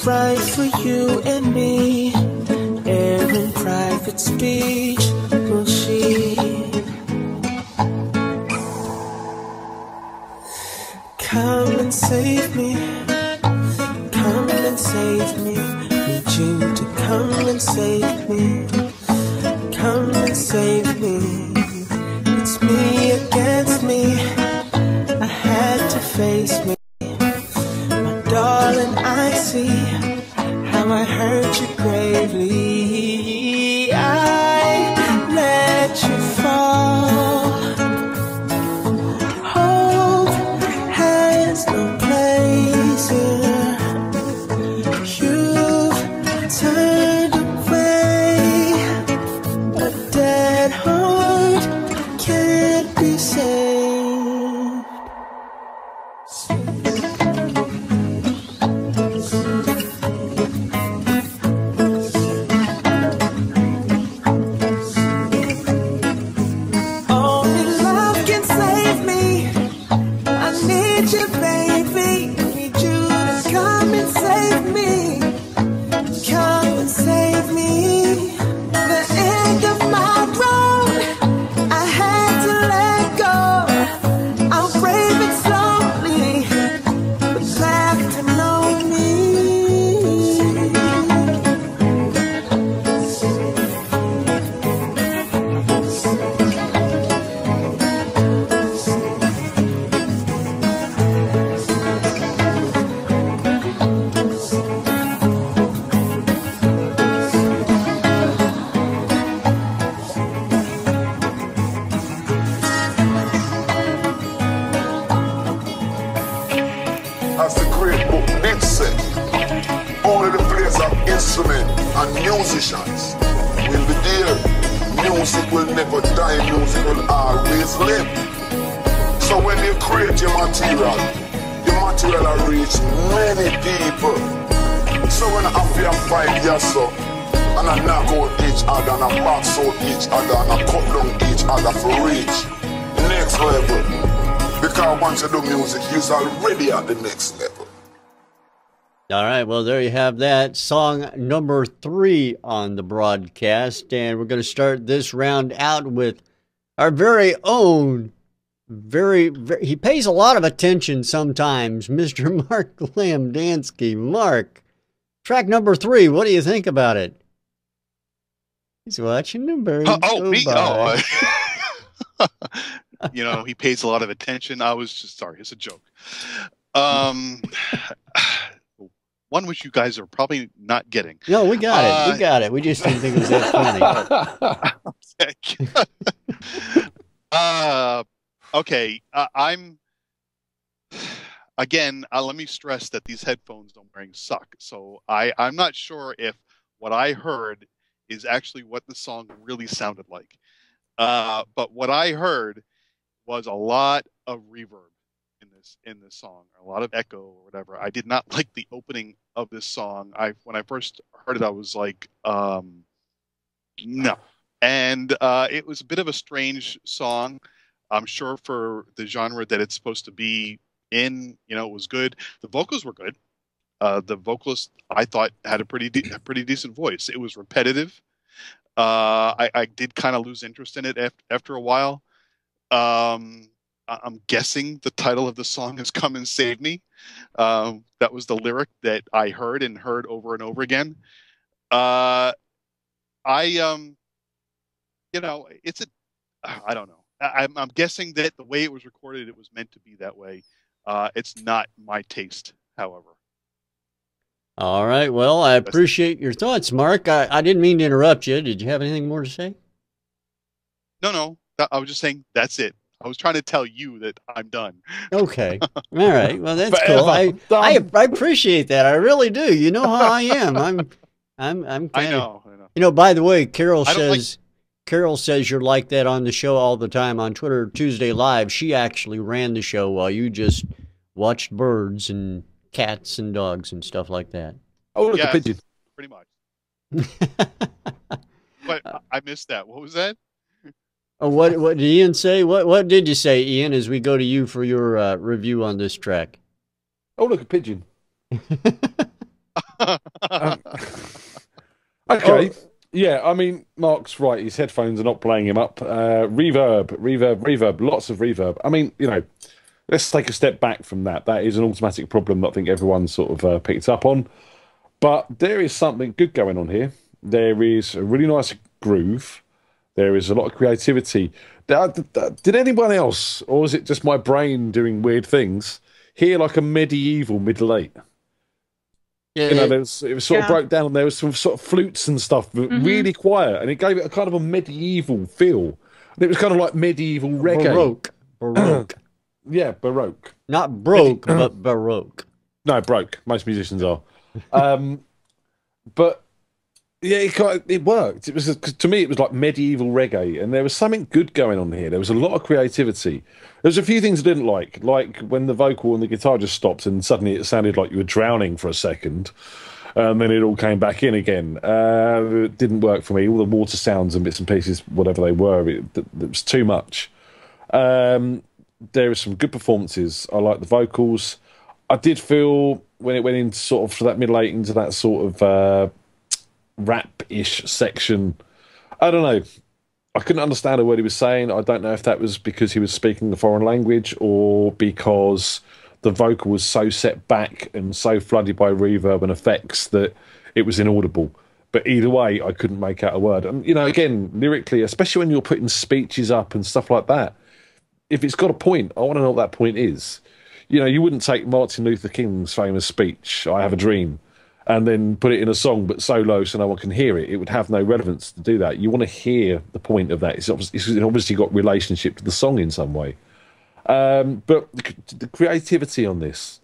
Right for you and me. Air and private speech. Will she? Come and save me. Come and save me. Need you to come and save me. Come and save me. It's me against me. I had to face me. My darling, I see how I hurt you gravely. I let you fall. Hope has no place here. You've turned away. A dead heart can't be saved. Only love can save me. I need you, baby. Need you to come and save me. Come and save me. The end of my road, I had to let go. I'm brave and slowly, but left to know me. As the great book did say, only the players of instruments and musicians will be there. Music will never die, music will always live. So when you create your material will reach many people. So when I feel 5 years so, and I knock out each other, and I box out each other, and I cut down each other for reach next level. Because once you do music, you're already at the next level. All right, well, there you have that. Song number 3 on the broadcast. And we're going to start this round out with our very own, he pays a lot of attention sometimes, Mr. Mark Lamdanski. Mark, track number 3, what do you think about it? He's watching the birds go me? by. Oh, you know, he pays a lot of attention. I was just sorry. It's a joke. One which you guys are probably not getting. No, we got it. We got it. We just didn't think it was that funny. Okay. I'm again. Let me stress that these headphones I'm wearing suck. So I'm not sure if what I heard is actually what the song really sounded like. But what I heard was a lot of reverb in this song, a lot of echo or whatever. I did not like the opening of this song. When I first heard it, I was like, no. And it was a bit of a strange song. I'm sure for the genre that it's supposed to be in, you know, it was good. The vocals were good. The vocalist, I thought, had a pretty decent voice. It was repetitive. I did kind of lose interest in it after a while. I'm guessing the title of the song is "Come and Save Me." That was the lyric that I heard over and over again. You know, I don't know. I'm guessing that the way it was recorded, it was meant to be that way. It's not my taste, however. All right. Well, I appreciate your thoughts, Mark. I didn't mean to interrupt you. Did you have anything more to say? No. I was just saying that's it. I was trying to tell you that I'm done. Okay. All right. Well, that's cool. I appreciate that. I really do. You know how I am. I'm kind of. I know. You know, by the way, Carol says you're like that on the show all the time on Twitter Tuesday Live. She actually ran the show while you just watched birds and cats and dogs and stuff like that. Oh, look, a pigeon. Pretty much. But I missed that. What was that? Oh, what did Ian say? What did you say, Ian, as we go to you for your review on this track? Oh, look, a pigeon. Okay. Yeah, I mean, Mark's right. His headphones are not playing him up. Reverb, lots of reverb. I mean, you know, let's take a step back from that. That is an automatic problem that I think everyone sort of picked up on. But there is something good going on here. There is a really nice groove. There is a lot of creativity. Did anyone else, or is it just my brain doing weird things, hear like a medieval middle eight? Yeah, you know, it was sort of broke down, and there was some sort of flutes and stuff, but really quiet, and it gave it a kind of a medieval feel. And it was kind of like medieval reggae. Baroque. Yeah, Baroque. Not broke, but Baroque. No, broke. Most musicians are. But yeah, it worked. It was, to me, it was like medieval reggae, and there was something good going on here. There was a lot of creativity. There was a few things I didn't like when the vocal and the guitar just stopped, and suddenly it sounded like you were drowning for a second, and then it all came back in again. It didn't work for me. All the water sounds and bits and pieces, whatever they were, it was too much. There are some good performances. I like the vocals. I did feel when it went into sort of that middle eight into that sort of rap-ish section, I don't know. I couldn't understand a word he was saying. I don't know if that was because he was speaking the foreign language or because the vocal was so set back and so flooded by reverb and effects that it was inaudible. But either way, I couldn't make out a word. And, you know, again, lyrically, especially when you're putting speeches up and stuff like that, if it's got a point, I want to know what that point is. You know, you wouldn't take Martin Luther King's famous speech, "I have a dream," and then put it in a song but so low so no one can hear it. It would have no relevance to do that. You want to hear the point of that. It's obviously got relationship to the song in some way. But the creativity on this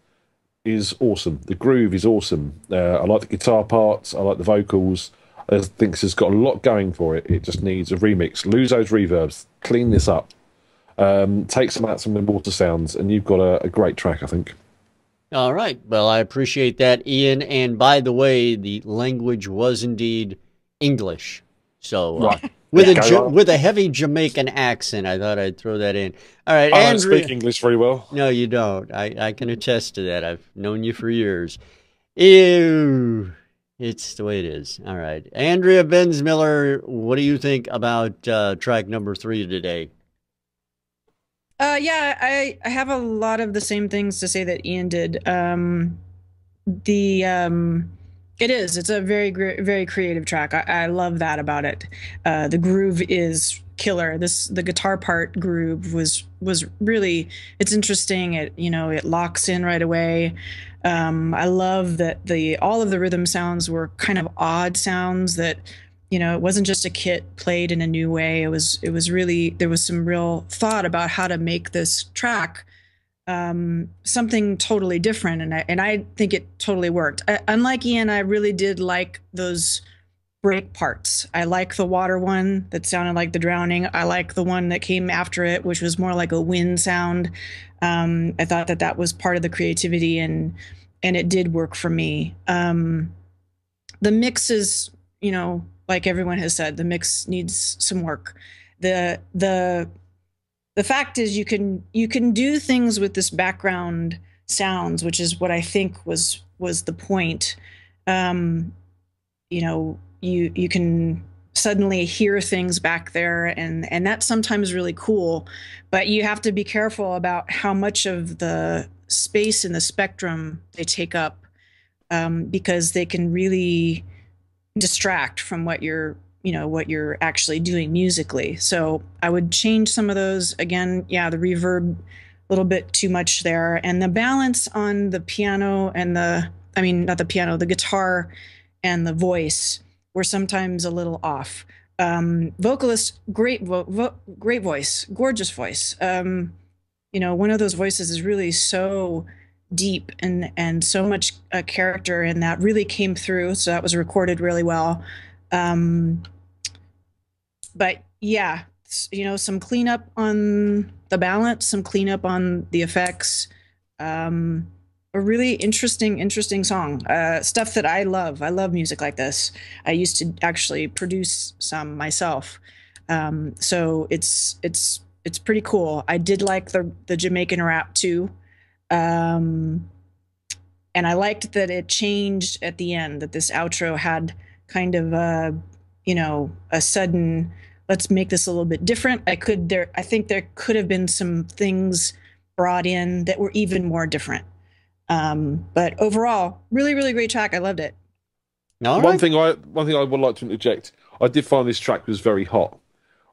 is awesome. The groove is awesome. I like the guitar parts. I like the vocals. I think this has got a lot going for it. It just needs a remix. Lose those reverbs. Clean this up. Take some out some of the water sounds, and you've got a great track, I think. All right. Well, I appreciate that, Ian. And by the way, the language was indeed English. So Right. with a heavy Jamaican accent, I thought I'd throw that in. All right, I don't Andrea. speak English very well. No, you don't. I can attest to that. I've known you for years. Ew. It's the way it is. All right. Andrea Bensmiller, what do you think about track number 3 today? Yeah, I have a lot of the same things to say that Ian did. It's a very creative track. I love that about it. The groove is killer. The guitar part groove was really, it's interesting. It locks in right away. I love that all of the rhythm sounds were kind of odd sounds that, it wasn't just a kit played in a new way. It was really, there was some real thought about how to make this track something totally different, and I think it totally worked. Unlike Ian, I really did like those break parts. I like the water one that sounded like the drowning. I like the one that came after it, which was more like a wind sound. I thought that was part of the creativity, and it did work for me. The mix is, like everyone has said, the mix needs some work. The fact is you can do things with this background sounds, which is what I think was the point. You can suddenly hear things back there, and that's sometimes really cool, but you have to be careful about how much of the space in the spectrum they take up, because they can really distract from what you're actually doing musically. So I would change some of those. Again, yeah, the reverb, a little bit too much there, and the balance on the piano and the guitar and the voice were sometimes a little off. Vocalist, great voice, gorgeous voice. One of those voices is really so deep and so much character, and that really came through. So that was recorded really well. But yeah, some cleanup on the balance, some cleanup on the effects. A really interesting song. Stuff that I love. I love music like this. I used to actually produce some myself. So it's pretty cool. I did like the Jamaican rap too. And I liked that it changed at the end, that this outro had kind of a sudden, let's make this a little bit different. I think there could have been some things brought in that were even more different. But overall, really, really great track. I loved it. One thing I would like to interject. I did find this track was very hot,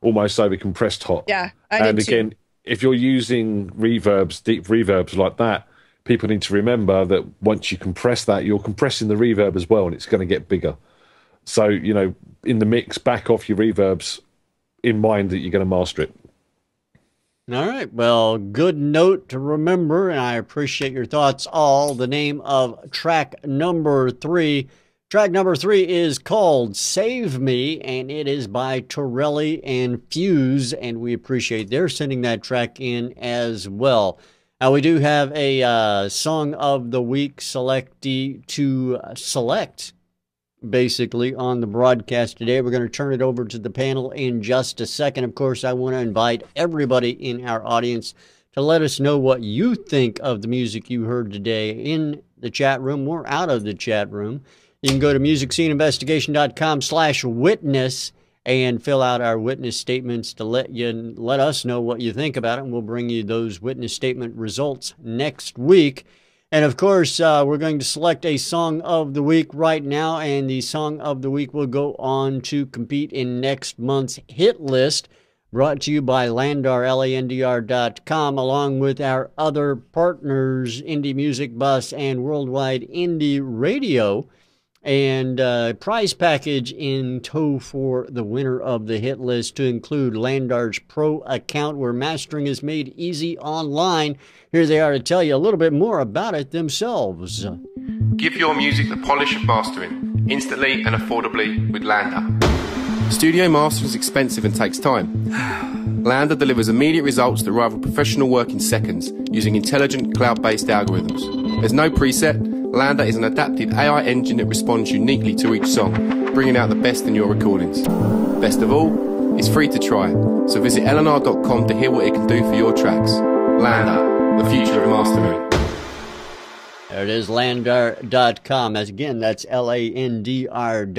almost over compressed hot. Yeah, I did and again, too. If you're using reverbs, deep reverbs like that, people need to remember that once you compress that, you're compressing the reverb as well, and it's going to get bigger. So, in the mix, back off your reverbs in mind that you're going to master it. All right. Well, good note to remember, and I appreciate your thoughts all. The name of track number 3. Track number 3 is called Save Me, and it is by Torelli and Fuse, and we appreciate their sending that track in as well. Now, we do have a Song of the Week selectee to select, basically, on the broadcast today. We're going to turn it over to the panel in just a second. Of course, I want to invite everybody in our audience to let us know what you think of the music you heard today in the chat room or out of the chat room. You can go to musicsceneinvestigation.com/witness and fill out our witness statements to let us know what you think about it, and we'll bring you those witness statement results next week. And of course, we're going to select a Song of the Week right now, and the Song of the Week will go on to compete in next month's hit list, brought to you by LandR.com, along with our other partners, Indie Music Bus and Worldwide Indie Radio. And prize package in tow for the winner of the hit list, to include Landar's Pro account, where mastering is made easy online. Here they are to tell you a little bit more about it themselves. Give your music the polish of mastering, instantly and affordably with Landar. Studio mastering is expensive and takes time. Landar delivers immediate results that rival professional work in seconds, using intelligent cloud-based algorithms. There's no preset. Landar is an adaptive AI engine that responds uniquely to each song, bringing out the best in your recordings. Best of all, it's free to try, so visit LNR.com to hear what it can do for your tracks. Landar, the future of mastering. There it is, landar.com. As again, that's LANDR.com.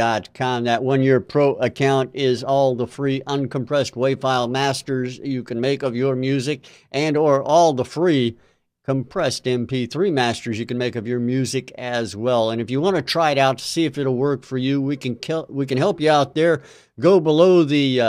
That 1-year pro account is all the free uncompressed WAV file masters you can make of your music, and or all the free compressed MP3 masters you can make of your music as well. And if you want to try it out to see if it'll work for you, we can help you out there. Go below the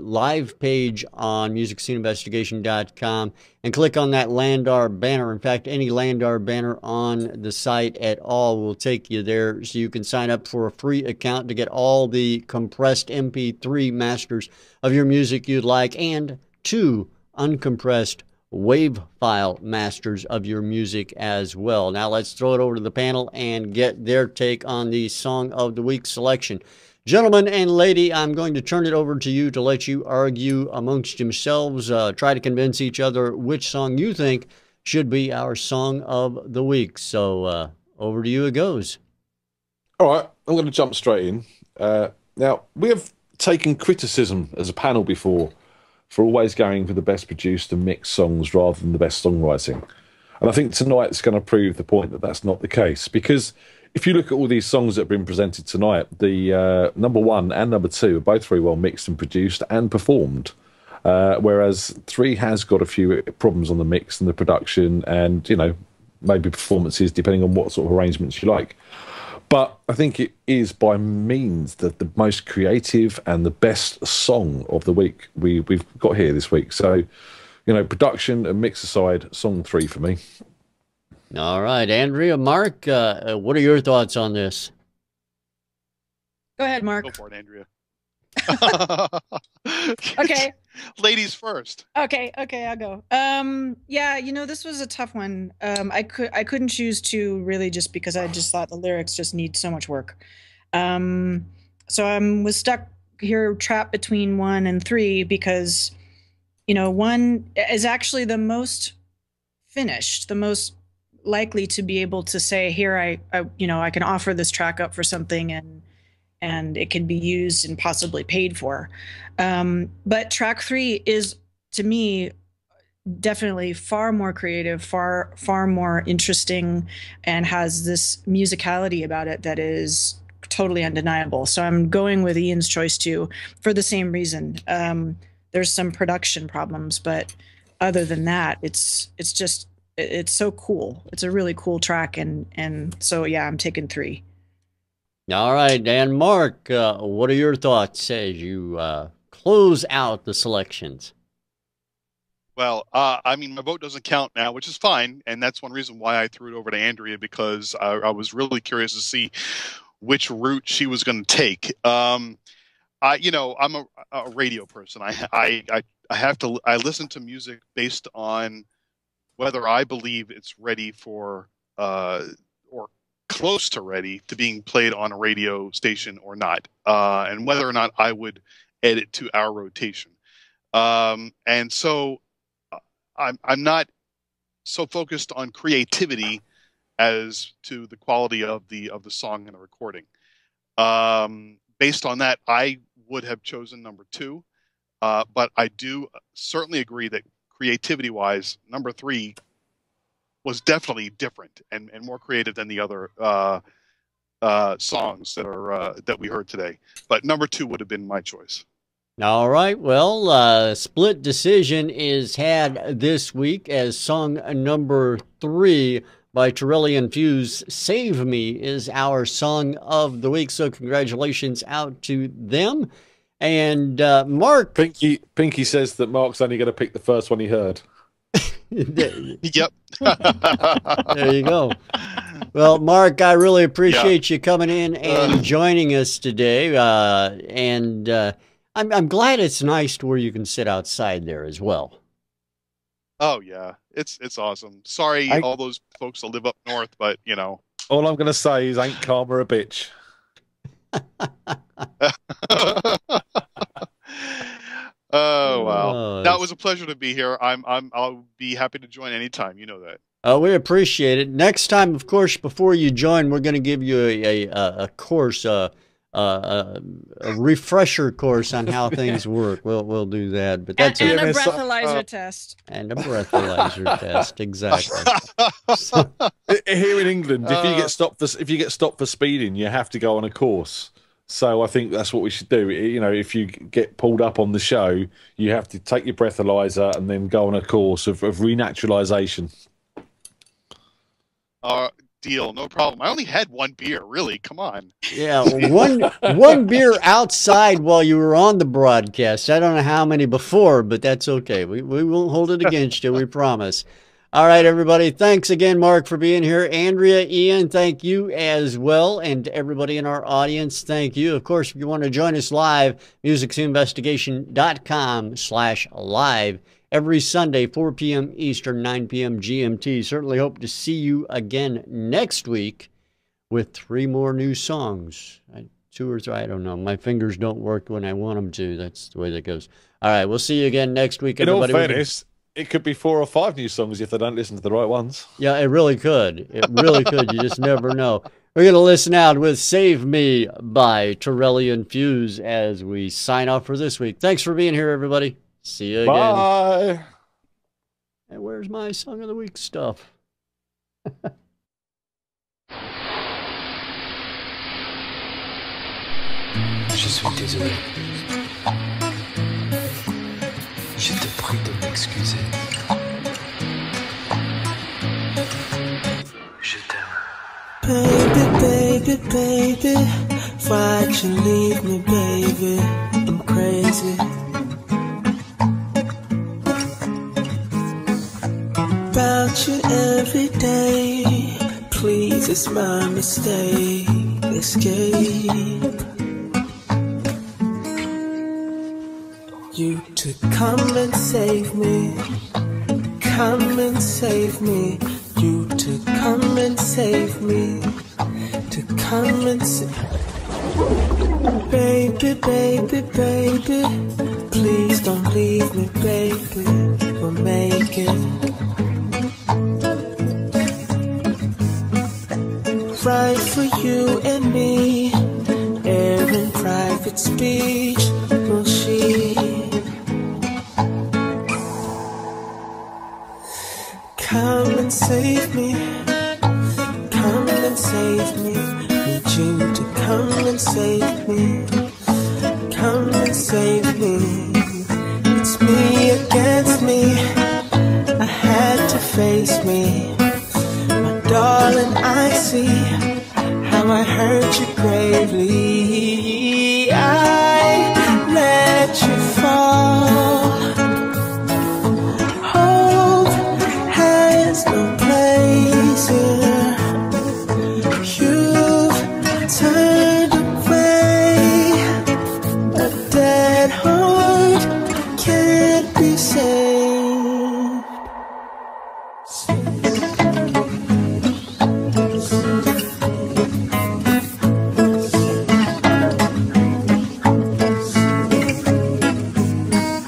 live page on musicsceneinvestigation.com and click on that Landar banner. In fact, any Landar banner on the site at all will take you there, so you can sign up for a free account to get all the compressed MP3 masters of your music you'd like, and 2 uncompressed WAV file masters of your music as well. Now let's throw it over to the panel and get their take on the Song of the Week selection. Gentlemen and lady, I'm going to turn it over to you to let you argue amongst yourselves, try to convince each other which song you think should be our Song of the Week. So over to you it goes. All right, I'm going to jump straight in. Now, we have taken criticism as a panel before for always going for the best produced and mixed songs rather than the best songwriting. And I think tonight's going to prove the point that that's not the case, because if you look at all these songs that have been presented tonight, the number 1 and number 2 are both very well mixed and produced and performed, whereas 3 has got a few problems on the mix and the production and, you know, maybe performances, depending on what sort of arrangements you like. But I think it is by means the most creative and the best song of the week we've got here this week. So, you know, production and mix aside, song 3 for me. All right, Andrea, Mark, what are your thoughts on this? Go ahead, Mark. Go for it, Andrea. Okay. Ladies first. Okay, I'll go. Yeah, you know, this was a tough one. I couldn't choose 2 really, just because I just thought the lyrics just need so much work. So I was stuck here, trapped between 1 and 3, because, you know, 1 is actually the most finished, the most likely to be able to say, here, I you know, I can offer this track up for something, and it can be used and possibly paid for. But track 3 is, to me, definitely far more creative, far more interesting, and has this musicality about it that is totally undeniable. So I'm going with Ian's choice too, for the same reason. There's some production problems, but other than that, it's so cool. It's a really cool track, and so yeah, I'm taking 3. All right, and Mark, what are your thoughts as you close out the selections? Well, I mean, my vote doesn't count now, which is fine, and that's one reason why I threw it over to Andrea, because I was really curious to see which route she was going to take. You know, I'm a radio person. I listen to music based on whether I believe it's ready for or close to ready to being played on a radio station or not, and whether or not I would add it to our rotation. And so I'm not so focused on creativity as to the quality of the song and the recording. Based on that, I would have chosen number 2, but I do certainly agree that creativity-wise, number 3 was definitely different and more creative than the other songs that we heard today. But number 2 would have been my choice. All right. Well, split decision is had this week, as song number 3 by Torelli and Fuse, Save Me, is our Song of the Week. So congratulations out to them. And Mark... Pinky says that Mark's only going to pick the first one he heard. Yep. There you go. Well, Mark, I really appreciate you coming in and joining us today. I'm glad it's nice to where you can sit outside there as well. Oh yeah, it's awesome. Sorry, all those folks that live up north, but you know. All I'm going to say is, ain't karma a bitch. Oh wow, that was a pleasure to be here. I'll be happy to join anytime. You know that. We appreciate it. Next time, of course, before you join, we're going to give you a course, refresher course on how things work. We'll do that, but that's and a breathalyzer test. And a breathalyzer test, exactly. So, here in England, if you get stopped for speeding, you have to go on a course. So I think that's what we should do. You know, if you get pulled up on the show, you have to take your breathalyzer and then go on a course of renaturalization. Deal, no problem. I only had one beer, really. Come on. Yeah, one beer outside while you were on the broadcast. I don't know how many before, but that's okay. We won't hold it against you, we promise. All right, everybody. Thanks again, Mark, for being here. Andrea, Ian, thank you as well. And everybody in our audience, thank you. Of course, if you want to join us live, musicsceneinvestigation.com/live. Every Sunday, 4 p.m. Eastern, 9 p.m. GMT. Certainly hope to see you again next week with 3 more new songs. 2 or 3, I don't know. My fingers don't work when I want them to. That's the way that goes. All right, we'll see you again next week, everybody. In all fairness, it could be 4 or 5 new songs if they don't listen to the right ones. Yeah, it really could. It really could. You just never know. We're going to listen out with Save Me by Torelli and Fuse as we sign off for this week. Thanks for being here, everybody. See you again. Bye. And where's my Song of the Week stuff? Je suis désolé. Je te prie de m'excuser. Je t'aime. Baby, baby, why'd you leave me, baby? I'm crazy. About you every day. Please, it's my mistake. Escape. You to come and save me. Come and save me. You to come and save me. To come and save. Baby, baby, baby, please don't leave me, baby. We'll make it right for you and me. Air and private speech, will she? Come and save me. Come and save me. Need you to come and save me. Come and save me. It's me against me. I had to face me. My darling, I see how I hurt you gravely. I let you fall. Hope has no place here. You've turned away. A dead heart can't be saved.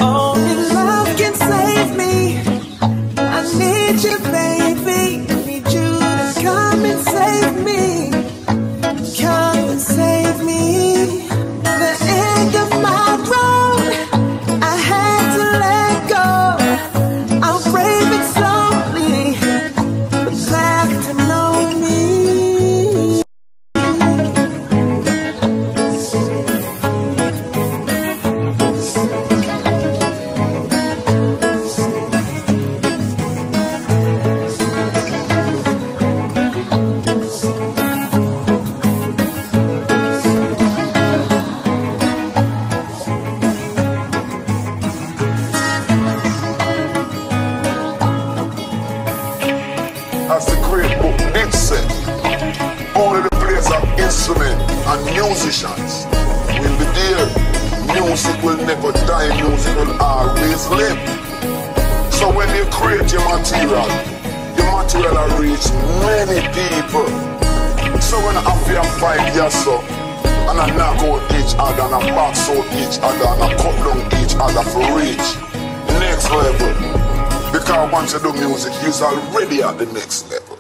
Only love can save me. I need you, baby. I need you to come and save me. Come and save me. The end of my road, I had to let go. I'll brave it slowly, but glad to know me. As the great book did say, only the players of instruments and musicians will be there. Music will never die, music will always live. So when you create your material will reach many people. So when I feel fight yourself, and I knock out each other, and I box out each other, and I cut down each other for reach next level. Because once you do music, you're already at the next level.